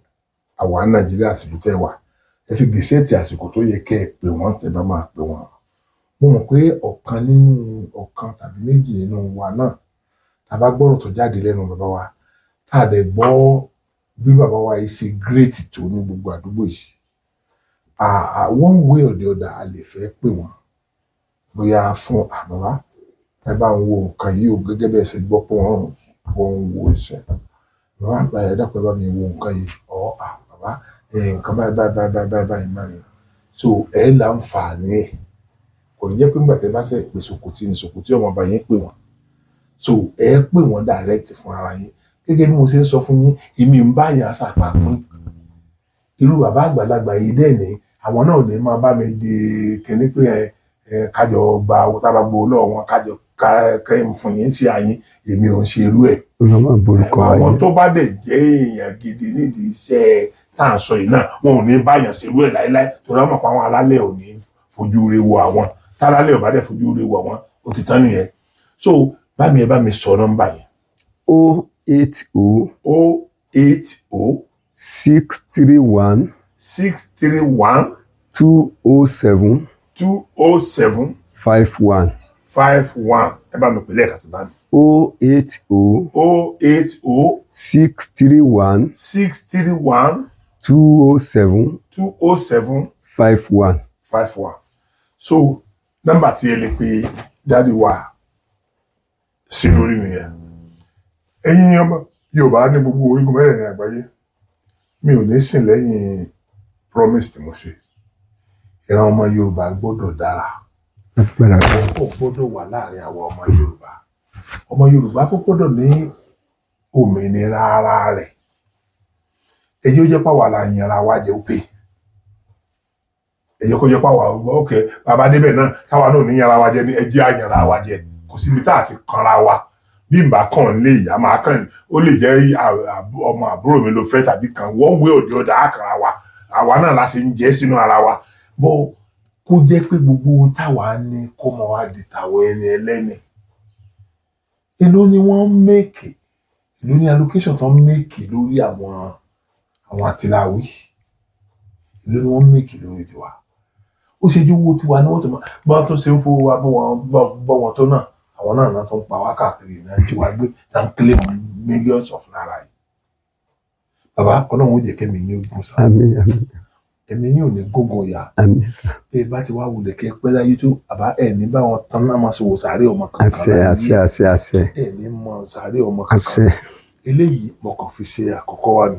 Speaker 2: àwa Nàìjíríà àti ìlú tẹ́ wà ẹ fi gẹ̀ẹ́sẹ̀tì àsìkò tó yẹ kẹ́ ẹ pè wọ́n tẹ́ bá máa pè wọ́n mo mọ̀ pé ọ̀kan tàbí méjì nínú wa náà tá a bá gbọ́rọ̀ tó jáde lẹ́nu bàbá wa tá a dẹ̀ gbọ́ bí bàbá wa yìí ṣe great tó ní gbogbo àdúgbò yìí one way or the other a lè fẹ́ pè wọ́n bóyá fún bàbá ẹ bá ń wo nǹkan yìí o gẹ́gẹ́ bẹ́ẹ̀ ṣe gbọ́ pé wọ́n ń wo iṣẹ́ bàbá àgbà ẹ̀ dàpọ̀ ẹ bá mi wo nǹkan yìí bàbá nǹkan báyìí máa ní so ẹ láǹfààní ẹ̀ kò ní jẹ́ pé nígbà tẹ́ bá ṣe pè Sòkòtì ní Sòkòtì ọmọ ọba yẹn pè wọ́n so ẹ pè wọ́n direct fún ara yín gẹ́gẹ́ bí mo ṣe ń sọ fún yín èmi ń bá yàn ṣàpapín irú bàbá àgbàlagbà yìí dẹ̀ ní àwọn náà ní máa bá mi di kíní pé kájọ gba owó tá a bá gbowó lọ́wọ́ wọn kájọ kẹ́yìn fún yín sí àyín èmi ò ń ṣe irú ẹ̀. àwọn tó bá dẹ̀ jẹ́ èèyàn gidi nídìí iṣẹ́ tá à ń sọ yìí náà wọn ò ní báyàn ṣerú ẹ̀ láéláé torí àwọn ọ̀pọ̀ àwọn alálẹ̀ ò ní fojú re wo àwọn tálálẹ̀ ò bá dẹ̀ fojú re wo àwọn ó ti tán nìyẹn. So bá mi sọ nọ́mbà yẹn.
Speaker 1: 080
Speaker 2: 080
Speaker 1: 631
Speaker 2: 631
Speaker 1: 207
Speaker 2: 207
Speaker 1: 51.
Speaker 2: 51 ẹ bá mi pè lẹ́ẹ̀kan sí bá mi.
Speaker 1: 080
Speaker 2: 080
Speaker 1: 631
Speaker 2: 631
Speaker 1: 207
Speaker 2: 207
Speaker 1: 51.
Speaker 2: 51. So nọ́mbà tí ẹ lè pe dáàdi wa sí lórí nìyẹn. Ẹ̀yin ọmọ Yorùbá ní gbogbo orígun mẹ́rẹ̀ẹ̀rin àgbáyé mi ò ní sìn lẹ́yìn promise tí mo ṣe. Ìran ọmọ Yorùbá gbọ́dọ̀ dára. Ó gbọ́dọ̀ wà láàrin àwọn ọmọ Yorùbá. Ọmọ Yorùbá kò gbọ́dọ̀ ní òmìnira ara rẹ̀. Èyí ó jẹ́ pàwọ́ la yanra wa jẹ́ òpè. Èyí kò jẹ́ pàwọ́ òkè bàbá débẹ̀ náà táwa náà ní yanra wa jẹ́ ní ẹjẹ́ àyanra wa jẹ́. Kò síbi tá a ti kanra wa. Bí n bá kàn lé ìyá máa kàn ó lè jẹ́ ọmọ àbúrò mi ló fẹ́ tàbí kan one way or the other àkàrà wa. Àwa náà la ṣe ń jẹ́ sínú ara wa. Bó kó jẹ́ pé gbogbo ohun táwa ní kó mọ wá di tàwọn ẹni ẹlẹ́ni. Èló ni wọ́n mẹ́kì, èló ni allocation tó ń mẹ́kì lórí àwọn àtìláwí. Èló ni wọ́n mẹ́kì lórí tiwa. Ó ṣe owó tiwa ní wọ́n tó bá tó ṣe ń fowó wa bọ́ wọn tó náà. Àwọn náà tó ń pa wá káàkiri náà tí wàá gbé tá ń claim millions of naira yìí. Bàbá Ọlọ́run ó jẹ́ kẹ́mi ní ogun sá.
Speaker 1: Àmín àmín.
Speaker 2: Ẹ̀mí yóò ní gógùn ya.
Speaker 1: Àmín sá.
Speaker 2: Bí ẹ bá ti wá wulẹ̀ kẹ́ pẹ́ láyé tó àbá ẹ̀ ní bá wọn tán náà máa ṣe wò sàárè ọmọ kankan.
Speaker 1: Àṣẹ.
Speaker 2: Ẹ̀ ní mọ sàárè ọmọ kankan. Eléyìí mo kàn fi ṣe àkọ́kọ́ wa ni.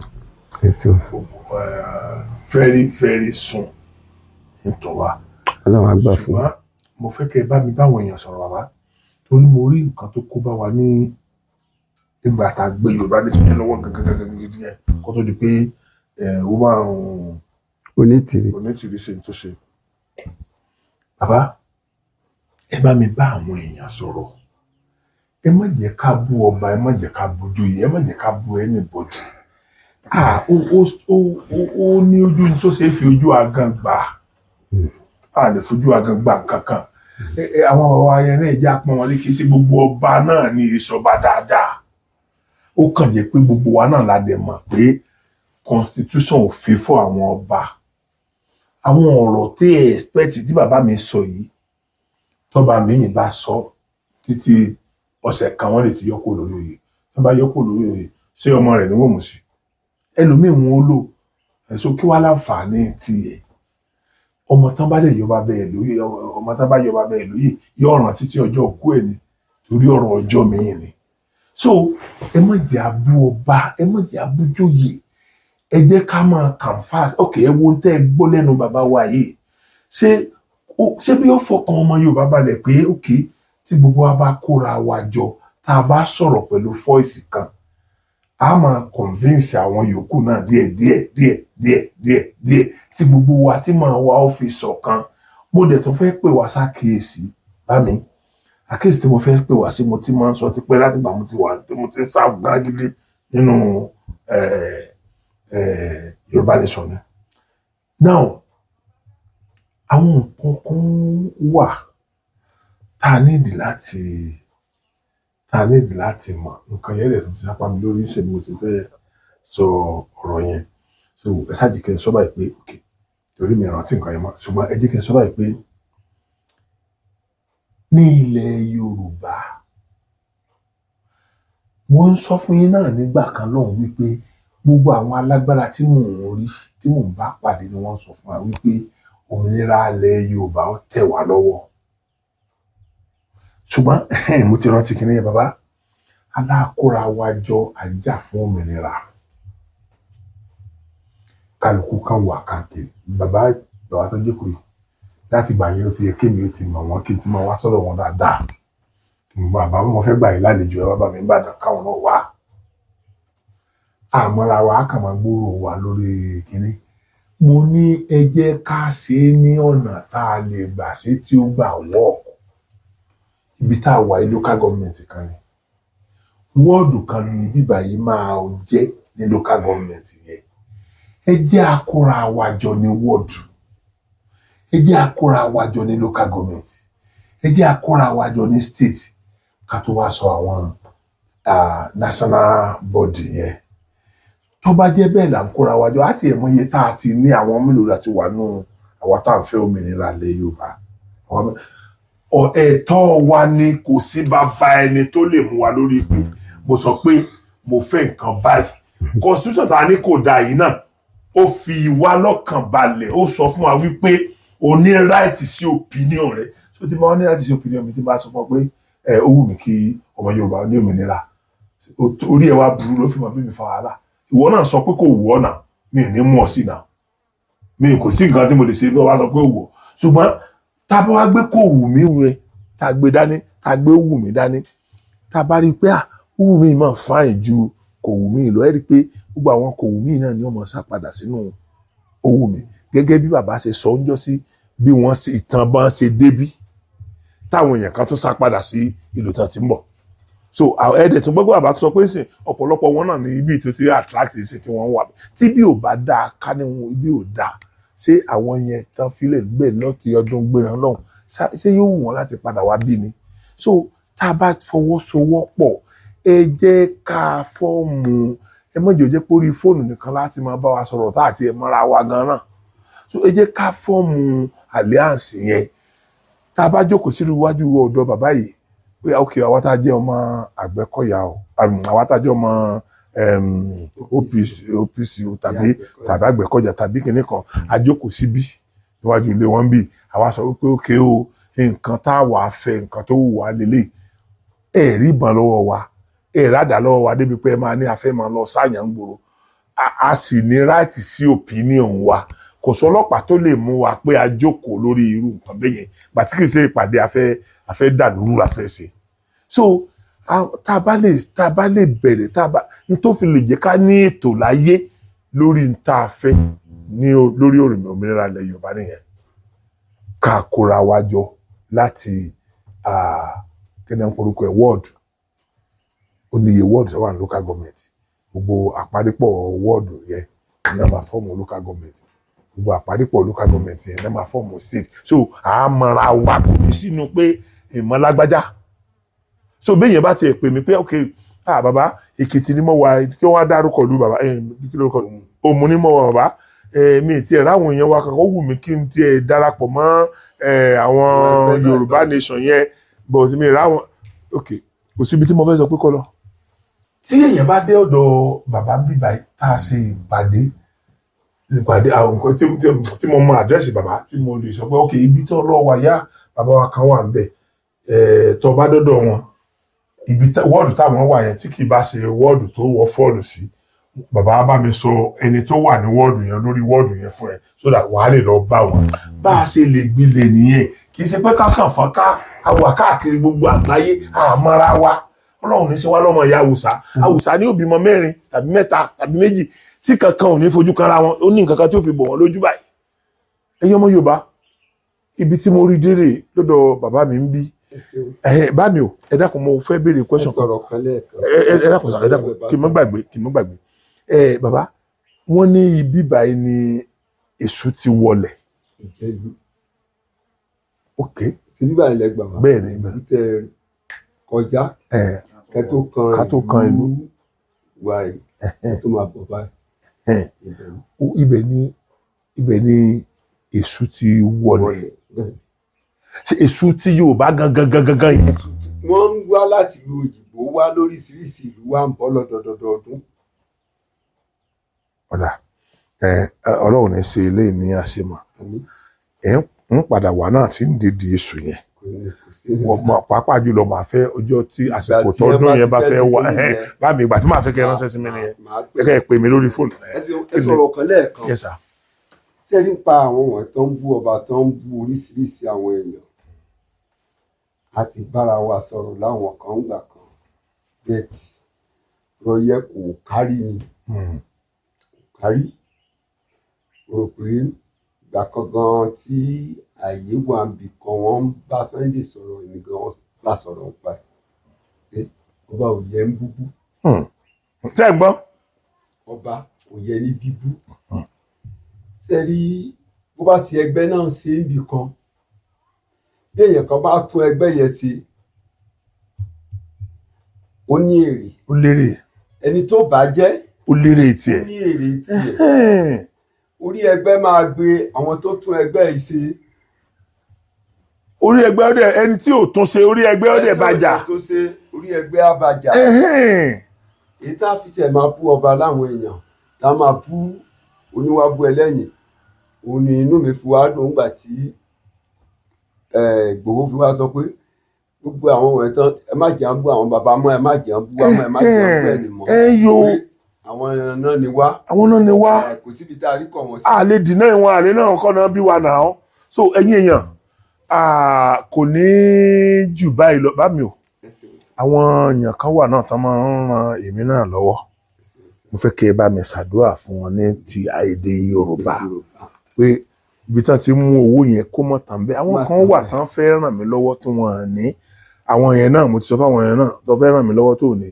Speaker 2: Very very soon nítorí wa.
Speaker 1: Ọlọ́run á gbà fún
Speaker 2: wa. Mo fẹ́ kẹ́ bá mi báwọn èèyàn sọ̀rọ̀ bàbá. Torí mo rí nǹkan tó kó bá wa ní ìgbà tá a gbé Yorùbá ní sílẹ̀ lọ́wọ́ gẹ́gẹ́ yẹn kó tó di pé ó máa ń onítìrí ṣe tó ṣe. Bàbá ẹ bá mi bá àwọn èèyàn sọ̀rọ̀. Ẹ má jẹ́ ká bú ọba, ẹ má jẹ́ ká bú joyè, ẹ má jẹ́ ká bú anybody. Ó ní ojú tó ṣe é fi ojú agan gbà. A lè fojú agan gbà kankan. Àwọn bàbá ayẹyẹ náà jẹ́ àpọn wọn ní kí sí gbogbo ọba náà ní ìṣọba dáadáa. Ó kàn jẹ́ pé gbogbo wa náà la dẹ̀ mọ̀ pé constitution ò fi fún àwọn ọba. Àwọn ọ̀rọ̀ tí ẹ expect tí bàbá mi sọ yìí tọ́ba mi yìí bá sọ títí ọ̀sẹ̀ kan wọ́n lè ti yọkó lórí oyè. Wọ́n bá yọkó lórí oyè ṣé ọmọ rẹ̀ ni wọ́n mú sí. Ẹlòmíì wọn ó lò ẹ̀sùn kí wàá láǹfààní tiẹ̀. Ọmọ tán bá lè yọba bẹ́ẹ̀ lóyè ọmọ tán bá yọba bẹ́ẹ̀ lóyè yóò ràn títí ọjọ́ òkú ẹ̀ ni torí ọ̀rọ̀ ọjọ́ mi ni. So ẹ má jẹ́ abú ọba, ẹ má jẹ́ abú joyè. Ẹ jẹ́ ká máa canvas. Okay, ẹ wo tẹ́ ẹ gbọ́ lẹ́nu bàbá wa yìí. Ṣé bí ó fọkàn ọmọ Yorùbá balẹ̀ pé okay tí gbogbo wa bá kóra wa jọ tá a bá sọ̀rọ̀ pẹ̀lú voice kan a máa convince àwọn yòókù náà díẹ̀ tí gbogbo wa tí máa wá ọ́fíìsì ọ̀kan. Mo dẹ̀ tún fẹ́ pè wá sákèésí bá mi. Àkíyèsí tí mo fẹ́ pè wá sí mo ti máa ń sọ ti pẹ́ láti gbà mo ti wà tí mo ti serve gbágídí nínú Yorùbá nation ni. Now àwọn nǹkan kan wà tá a nídìí láti mọ̀. Nǹkan yẹn lè ti sápá mi lórí ṣe mo ti fẹ́ sọ ọ̀rọ̀ yẹn. So ẹ ṣáàjì kí n sọ báyìí pé okay torí mi rántí nǹkan yẹn mọ́ ṣùgbọ́n ẹ jẹ́ kí n sọ báyìí pé ní ilẹ̀ Yorùbá wọ́n ń sọ fún yín náà nígbà kan lọ́hùn wípé gbogbo àwọn alágbára tí mò ń rí tí mò ń bá pàdé ni wọ́n sọ fún wa wípé òmìnira ilẹ̀ Yorùbá ó tẹ̀ wá lọ́wọ́. Ṣùgbọ́n mo ti rántí kinní yẹn bàbá alákóra wa jọ àjà fún òmìnira. Kálukú kan wà káàkiri bàbá tó jókòó yìí láti gbà yẹn ó ti yẹ kémi ó ti mọ̀ wọ́n kí n ti máa wá sọ́dọ̀ wọn dáadáa. Bàbá wọn fẹ́ gbà yín lálejò ẹ wá bá mi Ìbàdàn káwọn náà wá. Àmọ́ra wa kà máa gbòòrò wa lórí kinní. Mo ní ẹ jẹ́ ká ṣe é ní ọ̀nà tá a lè gbà ṣe tí ó gbà wọ̀. Ibi tá a wà yìí local government kan ni. Wọ́ọ̀dù kan ní bíbá yìí máa jẹ́ ní local government yẹn. ẹ jẹ́ akóra wa jọ ní ward, ẹ jẹ́ akóra wa jọ ní local government, ẹ jẹ́ akóra wa jọ ní state, ká tó wá sọ àwọn national body yẹn. Tó bá jẹ́ bẹ́ẹ̀ là ń kóra wa jọ, àti ẹ̀mọ́ iye tá a ti ní àwọn mélòó láti wà nù àwọn tá à ń fẹ́ òmìnira ilẹ̀ Yorùbá. Ẹ̀tọ́ wa ni, kò sí bàbá ẹni tó lè mú wa lórí pé mo sọ pé mo fẹ́ nǹkan báyìí. Constitution ta ní kò dáa yìí náà ó fi wá lọ́kàn balẹ̀, ó sọ fún wa wípé o ní right sí opinion rẹ. So tí mo ní right sí opinion mi, tí bá sọ fún ọ pé ó wù mí kí ọmọ Yorùbá ní òmìnira, orí ẹ wá burú ló fi mọ bí mi fa wàhálà. Ìwọ náà sọ pé kò wù ọ́ náà, mi ní mú ọ sí náà, mi kò sí nǹkan tí mo lè ṣe bí wọ́n bá sọ pé ó wù ọ́. Ṣùgbọ́n tá a bá wá gbé kò wù mí wẹ̀, tá a gbé dání, tá a gbé ó wù mí dání, tá a bá rí i pé ó wù mí máa fáìn ju kò wù mí lọ, ẹ rí i pé gbogbo àwọn kò wù mí náà ni ọmọ sá padà sínú ó wù mí. Gẹ́gẹ́ bí bàbá ṣe sọ ń jọ sí bí wọ́n ṣe ìtàn bá ṣe débí, táwọn èèyàn kan tún sá padà sí ìlú tán ti ń bọ̀. So ẹ̀ẹ́dẹ̀ tó gbọ́gbọ́ bàbá tó sọ pé sìn ọ̀pọ̀lọpọ̀ wọn náà ní ibi tó ti attract ṣe tí wọ́n wà. Tí bí ò bá dáa ká ní wọn ibi ò dáa, ṣé àwọn yẹn tán filẹ̀ gbé lọ́tì ọdún gbéra lọ́hùn ṣé yóò wù wọ́n láti padà wá bí ni? So tá a bá fọwọ́sowọ́pọ̀, ẹ jẹ́ ká fọ́ọ̀mù, ẹ mọ̀jọ́ jẹ́ pé orí fóònù nìkan láti máa bá wa sọ̀rọ̀ tá àti ẹ̀ mọ́ra wa gan-an. So ẹ jẹ́ ká fọ́ọ̀mù alliance yẹn. Tá a bá jókòó sí iwájú ọ̀dọ̀ bàbá yìí pé ok, àwa tá a jẹ́ ọmọ Àgbẹ̀kọ̀yà o, àwa tá a jẹ́ ọmọ OPC tàbí Àgbẹ̀kọ̀yà tàbí kìnnì kan, a jókòó síbí níwájú ilé wọn bí, àwa sọ wípé ok o, nǹkan tá a wà fẹ́, nǹkan tó wù wá lélẹ̀, ẹ rí ìbọn lọ́wọ́ wa, ẹ rádà lọ́wọ́ wa débi pé ẹ máa ní afẹ́ máa lọ sáyàn ń gbòòrò, a sì ní right sí opinion wa. Kò sọ ọlọ́pàá tó lè mú wa pé a jókòó lórí irú nǹkan bẹ́ẹ̀ yẹn, bàtí kì í ṣe ìpàdé afẹ́ dàlúrú la fẹ́ ṣe. So tá a bá lè bẹ̀rẹ̀, n tó fi lè jẹ́ ká ní ètò láyé lórí n tá a fẹ́ ní lórí òmìnira ilẹ̀ Yorùbá nìyẹn. Ká kóra wa jọ láti kíni ń porúkọ ẹ̀ ward, ó ní iye ward tó wà ní local government, gbogbo àparípọ̀ ward yẹn ní a máa fọ́ọ̀mù local government, gbogbo àparípọ̀ local government yẹn ní a máa fọ́ọ̀mù state. So àmọ́ra wa kò ní sínú pé ìmọ̀lágbájá. So béèyàn bá tiẹ̀ pè mí pé ok bàbá Èkìtì ni mo wà, kí wọ́n á dárúkọ lu bàbá kí ló kọ Òmu ni mo wà bàbá, mi tiẹ̀ ráwọn èèyàn wa kankan wù mí kí n tiẹ̀ darapọ̀ mọ́ àwọn Yorùbá nation yẹn, but mi ráwọn ok, kò síbi tí mo fẹ́ sọ pé kọ́ lọ. Tí èèyàn bá dé ọ̀dọ̀ bàbá bíbá tá a ṣe ìpàdé àwọn nǹkan tí mo mọ àdírẹ́sì bàbá, tí mo lè sọ pé ok ibi tó lọ wà yá bàbá wa kan wà ń bẹ̀, tó bá dọ́dọ̀ wọn ibi wọ́ọ̀dù táwọn wà yẹn tí kì í bá ṣe wọ́ọ̀dù tó wọ́ fọ́ọ̀lù sí, bàbá bá mi sọ ẹni tó wà ní wọ́ọ̀dù yẹn lórí wọ́ọ̀dù yẹn fún ẹ, so that wàá lè lọ bá wọn. Bá a ṣe lè gbilẹ̀ nìyẹn, kì í ṣe pé kákan fọ́n àwà káàkiri gbogbo àgbáyé àmọ́ra wa. Ọlọ́run ní ṣe wá lọ́mọ ìyá Haúsá ní ó bímọ 4 tàbí 3 tàbí 2 tí kankan ò ní fojú kanra wọn, ó ní nǹkan kan tí ó fi bọ̀ wọn lójú báyìí. Ẹ̀yin ọmọ Yorùbá, ibi tí mo rí dérè lọ́dọ̀ bàbá mi ń bí, bá mi ò ẹ dákun mo fẹ́ béèrè question kan, ẹ dákun kí n má gbàgbé bàbá wọ́n ní ibi báyìí ni èṣù ti wọlẹ̀.
Speaker 1: Ìjẹ̀bú.
Speaker 2: Ok.
Speaker 1: Síbí báyìí lẹ gbà wá.
Speaker 2: Bẹ́ẹ̀ ni ìgbà
Speaker 1: tẹ kọjá ká tó kan ìlú wa yìí, ká tó máa bọ̀ báyìí.
Speaker 2: Ibẹ̀ ni èṣù ti wọlẹ̀. Ṣé èṣù tí Yorùbá gangan yìí?
Speaker 1: Wọ́n ń wá láti ìlú òyìnbó wá lóríṣiríṣi ìlú wa ń bọ̀ lọ́dọọdún.
Speaker 2: Ọ̀dà Ọlọ́run ní ṣe eléyìí ní àṣemọ̀. ń padà wà náà tí ń dèdè èṣù yẹn. Pàápàá jùlọ màá fẹ́ ọjọ́ tí àsìkò tọdún yẹn bá fẹ́ wà bá mi ìgbà tí màá fẹ́ kẹ́ ẹ ránṣẹ́ sí mi nìyẹn. Kẹ́ ẹ pè mí lórí fóònù.
Speaker 1: Ẹ sọ̀rọ̀ kan lẹ́ẹ̀kan.
Speaker 2: Yes sir.
Speaker 1: Sẹ́rí ń pa àwọn wọ̀nyí tó ń bú ọba tó ń bú oríṣiríṣi àwọn èèyàn. A ti bára wa sọ̀rọ̀ láwọn kan ń gbà kan. Bẹ́ẹ̀tì rọyẹ kò kárí ni. Kò kárí. Rò pé ìgbà kan gan tí àyè wà níbi kan wọ́n ń bá Sunday sọ̀rọ̀ nìkan wọ́n bá sọ̀rọ̀ pa ẹ̀. Ọba ò yẹ ń búbú.
Speaker 2: Ṣé ẹ gbọ́?
Speaker 1: Ọba ò yẹ ní bíbú. sẹ́rí bó bá ṣe ẹgbẹ́ náà ṣe ń bì kan bí èèyàn kan bá tún ẹgbẹ́ yẹn ṣe ó ní èrè.
Speaker 2: ó lérè.
Speaker 1: ẹni tó bá jẹ́
Speaker 2: ó lérè tiẹ̀.
Speaker 1: ó ní èrè tiẹ̀. orí ẹgbẹ́ máa gbé àwọn tó tún ẹgbẹ́ yìí ṣe.
Speaker 2: orí ẹgbẹ́ ọdẹ ẹni tí ò tún ṣe orí ẹgbẹ́ ọdẹ bàjá.
Speaker 1: ẹni tó ṣe orí ẹgbẹ́ àbàjá. èyí tá a fi ṣe máa bú ọba láwọn èèyàn tá a máa bú oníwàbú ẹlẹ́yìn òun ni inú mi fi wá dùn nígbà tí Ìgbòho fi wá sọ pé gbogbo àwọn ọ̀rẹ́ tán ẹ má jẹ́ à ń bú àwọn bàbá mọ́ ẹ má jẹ́ à ń bú wa mọ́ ẹ má jẹ́ à ń bú ẹ̀yìn mọ́ àwọn náà ni wá.
Speaker 2: àwọn náà ni wá.
Speaker 1: kò síbi tá a rí kọ̀ wọ́n sí.
Speaker 2: a lè dìnnà ìwọ̀n àlè náà kọ́ náà bí wa nà ọ́ so ẹ̀yin èèyàn kò ní jù báyìí lọ bá mi o àwọn èèyàn kan wà náà tán máa ń ran èmi náà lọ́wọ́ mo fẹ́ kí ẹ bá mi ṣàdúrà fún wọn ní ti èdè Yorùbá pé ibi tí wọ́n ti mú owó yẹn kó mọ̀ tán bẹ́ẹ̀ àwọn kan wà tán fẹ́ ràn mí lọ́wọ́ tó wọ́n ní àwọn yẹn náà mo ti sọ fáwọn yẹn náà tó fẹ́ ràn mí lọ́wọ́ tó ní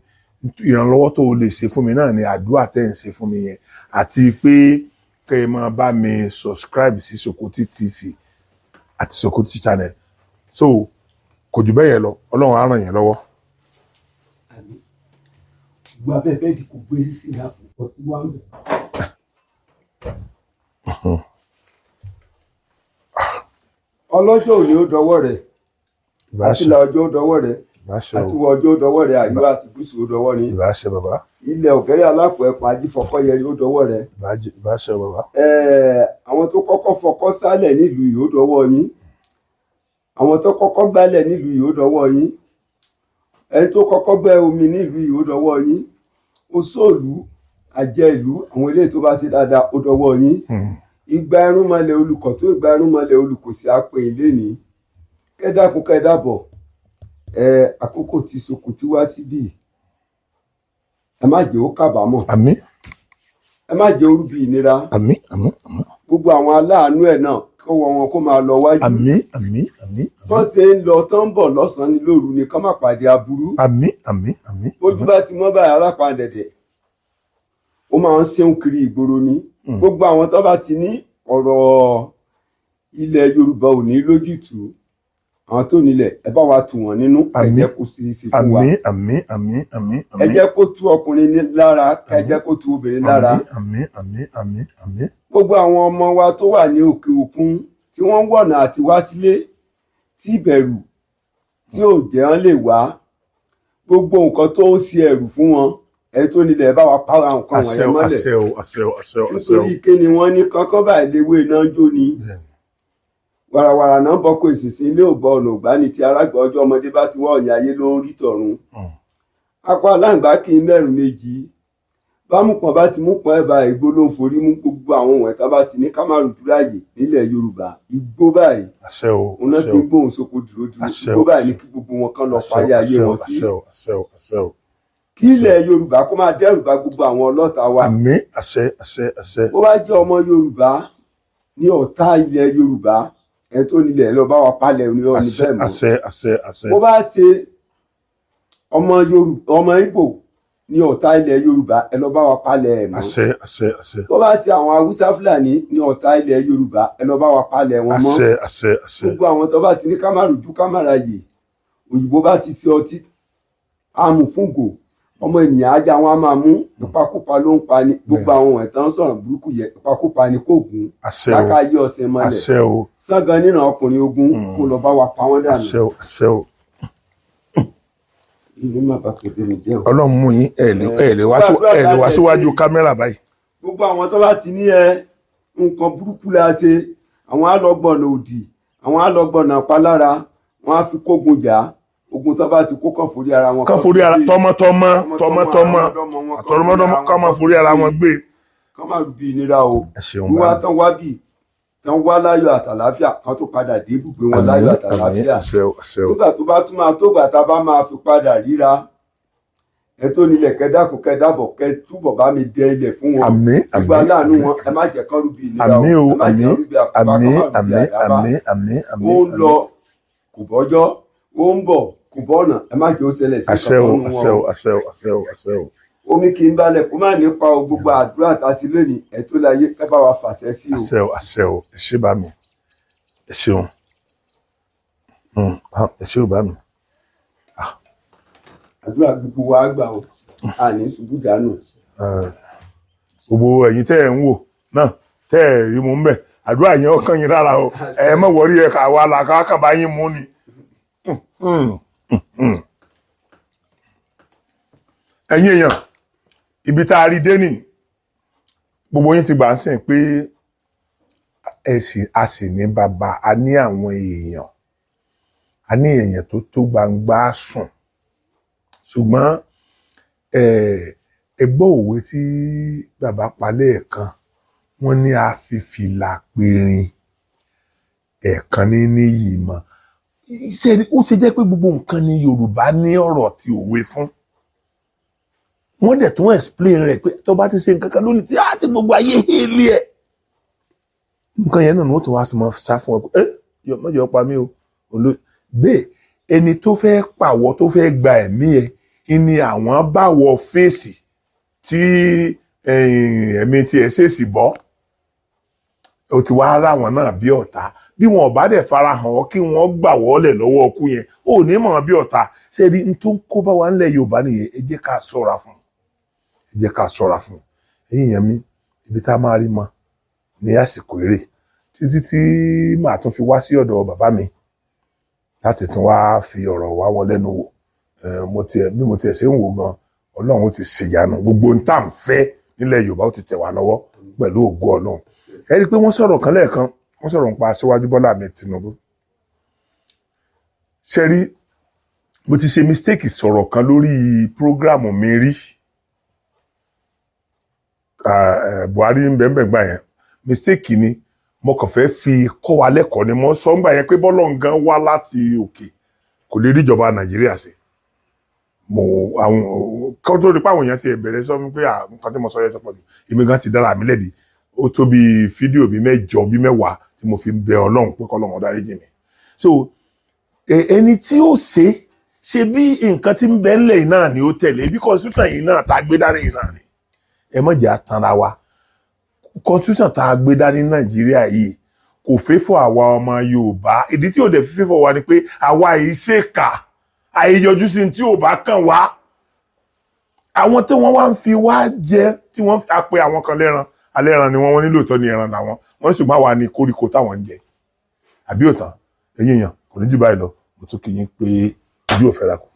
Speaker 2: ìrànlọ́wọ́ tó lè ṣe fún mi náà ni àdúrà tẹ́ ń ṣe fún mi yẹn àti pé kẹ́ ẹ máa bá mi subscribe sí Sokoti TV àti Sokoti channel so kò jù bẹ́ẹ̀ yẹn lọ Ọlọ́run á ràn yẹn lọ́wọ́.
Speaker 1: gbogbo abẹ́bẹ́ di kò gbé sí ìyàpò ọtí wá ń bẹ̀. ọlọ́jọ́ òní ó dọwọ́ rẹ̀ àtìlà ọjọ́ ó dọwọ́ rẹ̀ àtiwọ́ ọjọ́ ó dọwọ́ rẹ̀ àríwá àti gúúsù ó dọwọ́ ní.
Speaker 2: ìbáṣẹ bàbá.
Speaker 1: ilẹ̀ òkèrè alápò ẹ̀pọ̀n ajífọkọ́yẹrí ó dọwọ́ rẹ̀.
Speaker 2: ìbáṣẹ bàbá.
Speaker 1: àwọn tó kọ́kọ́ fọkọ́ sálẹ̀ nílùú yìí ó dọwọ́ yín àwọn tó kọ́kọ́ gbálẹ̀ nílùú yìí ó dọwọ́ yín ẹni tó kọ́kọ́ gbẹ́ omi nílùú yìí ó dọwọ́ yín oṣòòlù àjẹìlú àwọn eléyìí tó bá ṣe dáadáa ó dọwọ́ yín ìgbà ẹrúnmọlẹ̀ olùkọ́ tó ìgbà ẹrúnmọlẹ̀ olùkọ́sí àpè ilé ní kẹ́dàkùn kẹ́dàbọ̀ àkókò tí Sokoti wá síbí ẹ má jẹ́ ó kábàámọ̀
Speaker 2: àmín
Speaker 1: ẹ má jẹ́ orúbi ìnira
Speaker 2: àmín àmín àmín
Speaker 1: gbogbo àwọn aláàánú ẹ̀ náà kọ́wọ́ wọn kó máa lọ wájú
Speaker 2: àmín àmín àmín
Speaker 1: bọ́n ṣe ń lọ tán ń bọ̀ lọ́sàn-án ní lóru ni ká má pàdé aburú
Speaker 2: àmín àmín àmín
Speaker 1: bójú bá ti mọ́ báyìí alápàdẹ̀dẹ̀ ó máa ń ṣeun kiri ìgboro ni gbogbo àwọn tó bá ti ní ọ̀rọ̀ ilẹ̀ Yorùbá ò ní lójútùú àwọn tó nílẹ̀ ẹ bá wa tù wọ́n nínú ẹ jẹ́ kó sí sí fún wa
Speaker 2: àmín àmín àmín àmín
Speaker 1: ẹ jẹ́ kó tú ọkùnrin lára ẹ jẹ́ kó tú obìnrin lára
Speaker 2: àmín àmín àmín àmín
Speaker 1: gbogbo àwọn ọmọ wa tó wà ní òkè òkun tí wọ́n ń wọ̀nà àti wá sílé tí ìbẹ̀rù tí ò jẹ́ wọ́n lè wá gbogbo nǹkan tó ń ṣe ẹ̀rù fún wọn ẹni tó nílẹ̀ bá wa para nǹkan wọ̀nyẹn mọ́lẹ̀ nítorí ké ni wọ́n ní kankan báyìí léwé náà jó ni wàràwàrà náà bọ́ kó ìsinsìn ilé ògbọ́ ọ̀nà ògbà ní ti arágbá ọjọ́ ọmọdé bá ti wọ́ ọ̀yàn ayé ló ń rí tọ̀run akọ aláǹgbá kì í mẹ́rin méjì bámúpọ̀n bá ti mú pọ̀n ẹ̀bà igbó ló ń forí mú gbogbo àwọn ohun ẹ̀ka bá ti ní ká má rúdú láàyè nílẹ̀ Yorùbá igbó báyìí òun náà ti ń gbóhùn sóko dúró igbó báyìí ní kí gbogbo wọn kán lọ parí ayé wọn sí kí ilẹ̀ Yorùbá kó máa dẹ́rù bá gbogbo àwọn ọlọ́ta wa
Speaker 2: àmín àṣẹ àṣẹ àṣẹ
Speaker 1: bó bá jẹ́ ọmọ Yorùbá ní ọ̀tá ilẹ̀ Yorùbá ẹ tó nílẹ̀ lọ bá wa palẹ̀ ní ọ̀nì bẹ́ẹ̀ mọ́
Speaker 2: àṣẹ àṣẹ àṣẹ
Speaker 1: bó bá ṣe ọmọ Ìgbò ní ọ̀tá ilẹ̀ Yorùbá ẹ lọ bá wa palẹ̀ ẹ̀ mọ́
Speaker 2: àṣẹ àṣẹ àṣẹ
Speaker 1: bó bá ṣe àwọn Haúsá Fúlàní ní ọ̀tá ilẹ̀ Yorùbá ẹ lọ bá wa palẹ̀ wọn mọ́
Speaker 2: àṣẹ àṣẹ àṣẹ
Speaker 1: gbogbo àwọn tó bá ti ní ká má rújú ká má ráyè òyìnbó bá ti ṣe ọtí amúfúngò ọmọ ènìyàn ajá wọn á máa mú ìpakúpa ló ń pa ni gbogbo àwọn ẹ̀tàn sọ̀rọ̀ burúkú yẹ ìpakúpa ni kò gún láká yí ọ̀sẹ̀ mọ́lẹ̀ sángan nínú ọkùnrin ogun kó lọ bá wa pa wọ́n dànù.
Speaker 2: Ọlọ́run mú yín ẹ lè wá síwájú kámẹ́rà báyìí.
Speaker 1: gbogbo àwọn tó bá ti ní nǹkan burúkú la ṣe àwọn alọ́gbọ̀nà òdì àwọn alọ́gbọ̀nà palára wọn á fi kógun jà ogun tó bá ti kó kàn forí ara wọn.
Speaker 2: kàn forí ara tọmọtọmọ àtọmọdọmọ kàn máa forí ara wọn gbé.
Speaker 1: kàn máa bí ìnira o wíwá tán wá bì tán wá láyọ̀ àtàláfíà kan tó padà dé ibùgbé wọn láyọ̀ àtàláfíà nígbà tó bá tún máa tó gbàtà bá máa fi padà ríra ẹ tó nílẹ̀ kẹ́dàkùn kẹ́dàbọ̀ kẹ́ túbọ̀ bá mi dẹ ilẹ̀ fún wọn gbogbo aláàánú wọn ẹ má jẹ́ kán rúbi ìnira o ẹ má jẹ́ rúbi àkùbá kán má rúbi àdábá ó ń lọ kò bọ́jọ́ ó ń bọ̀ kò bọ́ ọ̀nà ẹ má jẹ́ ó ṣẹlẹ̀ sí
Speaker 2: àṣẹ o àṣẹ o àṣẹ o àṣẹ o àṣẹ o
Speaker 1: omi kì í balẹ̀ kó má nípa o gbogbo àdúrà tá a ti lónìí ẹ̀ tó láyé ẹ bá wa fàṣẹ sí o.
Speaker 2: àṣẹ o ẹ ṣé bá mi ẹ ṣeun ẹ ṣé o bá mi.
Speaker 1: àdúrà gbogbo wa gbà o àní ṣubú dànù.
Speaker 2: gbogbo ẹ̀yin tẹ́ ẹ̀ ń wò náà tẹ́ ẹ̀ rí mu ń bẹ̀ àdúrà yẹn ọkàn yín rárá o ẹ má wọrí ẹ ká wa là ká bá yín mú ni. ẹ̀yin èèyàn ibi tá a rí dé nì gbogbo yín ti gbà ń sìn pé a sì ní bàbá a ní àwọn èèyàn a ní èèyàn tó gbangba sùn ṣùgbọ́n ẹ gbọ́ òwe tí bàbá pa lẹ́ẹ̀kan wọ́n ní a fi fìlà pèrin ẹ̀ẹ̀kan ní níyì mọ́ ó ṣe jẹ́ pé gbogbo nǹkan ni Yorùbá ní ọ̀rọ̀ tí òwe fún wọ́n dẹ̀ tún explain rẹ̀ pé tó bá ti ṣe nǹkan kan lónìí tí a ti gbogbo ayé hélé ẹ̀ nǹkan yẹn náà ni wọ́n tún wá fi mọ́ sá fún ọ pé mọ́jọ́ pa mí o bẹ́ẹ̀ ẹni tó fẹ́ pàwọ́ tó fẹ́ gba ẹ̀mí ẹ̀ ni àwọn bá wọ fèsì tí ẹ̀mí tí ẹ̀ ṣèṣì bọ́ ó ti wá ara wọn náà bí ọ̀tá bí wọn ò bá dẹ̀ farahàn ọ́ kí wọ́n gbà wọ́lẹ̀ lọ́wọ́ ọkú yẹn ó ní mọ̀ bí ọ̀tá ṣe rí n tó ń kó bá wa ńlẹ̀ Yorùbá nìyẹn ẹ jẹ́ ká ṣọ́ra fún ẹ̀yin yẹn mi ibi tá a máa rí mọ́ ní àsìkò eré títí tí màá tún fi wá sí ọ̀dọ̀ bàbá mi láti tún wá fi ọ̀rọ̀ wá wọn lẹ́nu wò bí mo tiẹ̀ ṣe ń wò gan Ọlọ́run ti ṣèyanu gbogbo ń tà ń fẹ́ nílẹ̀ Yorùbá ó ti tẹ̀ wá lọ́wọ́ pẹ̀lú ògo Ọlọ́run ẹ rí i pé wọ́n sọ̀rọ̀ kan lẹ́ẹ̀kan wọ́n sọ̀rọ̀ nípa Aṣíwájú Bọ́lá Ahmed Tinubu ṣe rí mo ti ṣe mistake sọ̀rọ̀ kan lórí prógrámù mi rí Buhari ń bẹ́ẹ̀ gbà yẹn mistake ni mo kàn fẹ́ fi kọ́ wa lẹ́kọ̀ọ́ ni mo sọ ń gbà yẹn pé bọ́lọ̀ ń gan wá láti òkè kò lè ríjọba Nàìjíríà ṣe àwọn kan tó rí pé àwọn èèyàn ti bẹ̀rẹ̀ sọ pé nǹkan tí mo sọ yẹn tó pọ̀ jù èmi gan ti dára mi lẹ́bi ó tó bí fídíò bí 8 bí 10 tí mo fi bẹ Ọlọ́run pé k'Ọlọ́run dáríjì mi so ẹni tí ó ṣe bí nǹkan tí ń bẹ ńlẹ̀ yìí náà ni ó tẹ̀lé bí constitution yìí náà tá a gbé dání yìí náà ni ẹ má jẹ́ àtànra wa constitution tá a gbé dání Nàìjíríà yìí kò fẹ́ fọ́ àwa ọmọ Yorùbá ìdí tí ò dẹ̀ fífẹ́ fọ́ wa ni pé àwa yìí ṣèkà àìyọjú sí tí ò bá kàn wá àwọn tí wọ́n wá ń fi wá jẹ tí wọ́n á pe àwọn kan lẹ́ran alẹ́ran ni wọ́n nílò tọ́ ní ẹran làwọn wọ́n ṣùgbọ́n àwa ni koríko táwọn ń jẹ àbí òtàn ẹ̀yin èèyàn kò ní jù báyìí lọ mo tún kí yín pé ojú ò fẹ́ ra kù.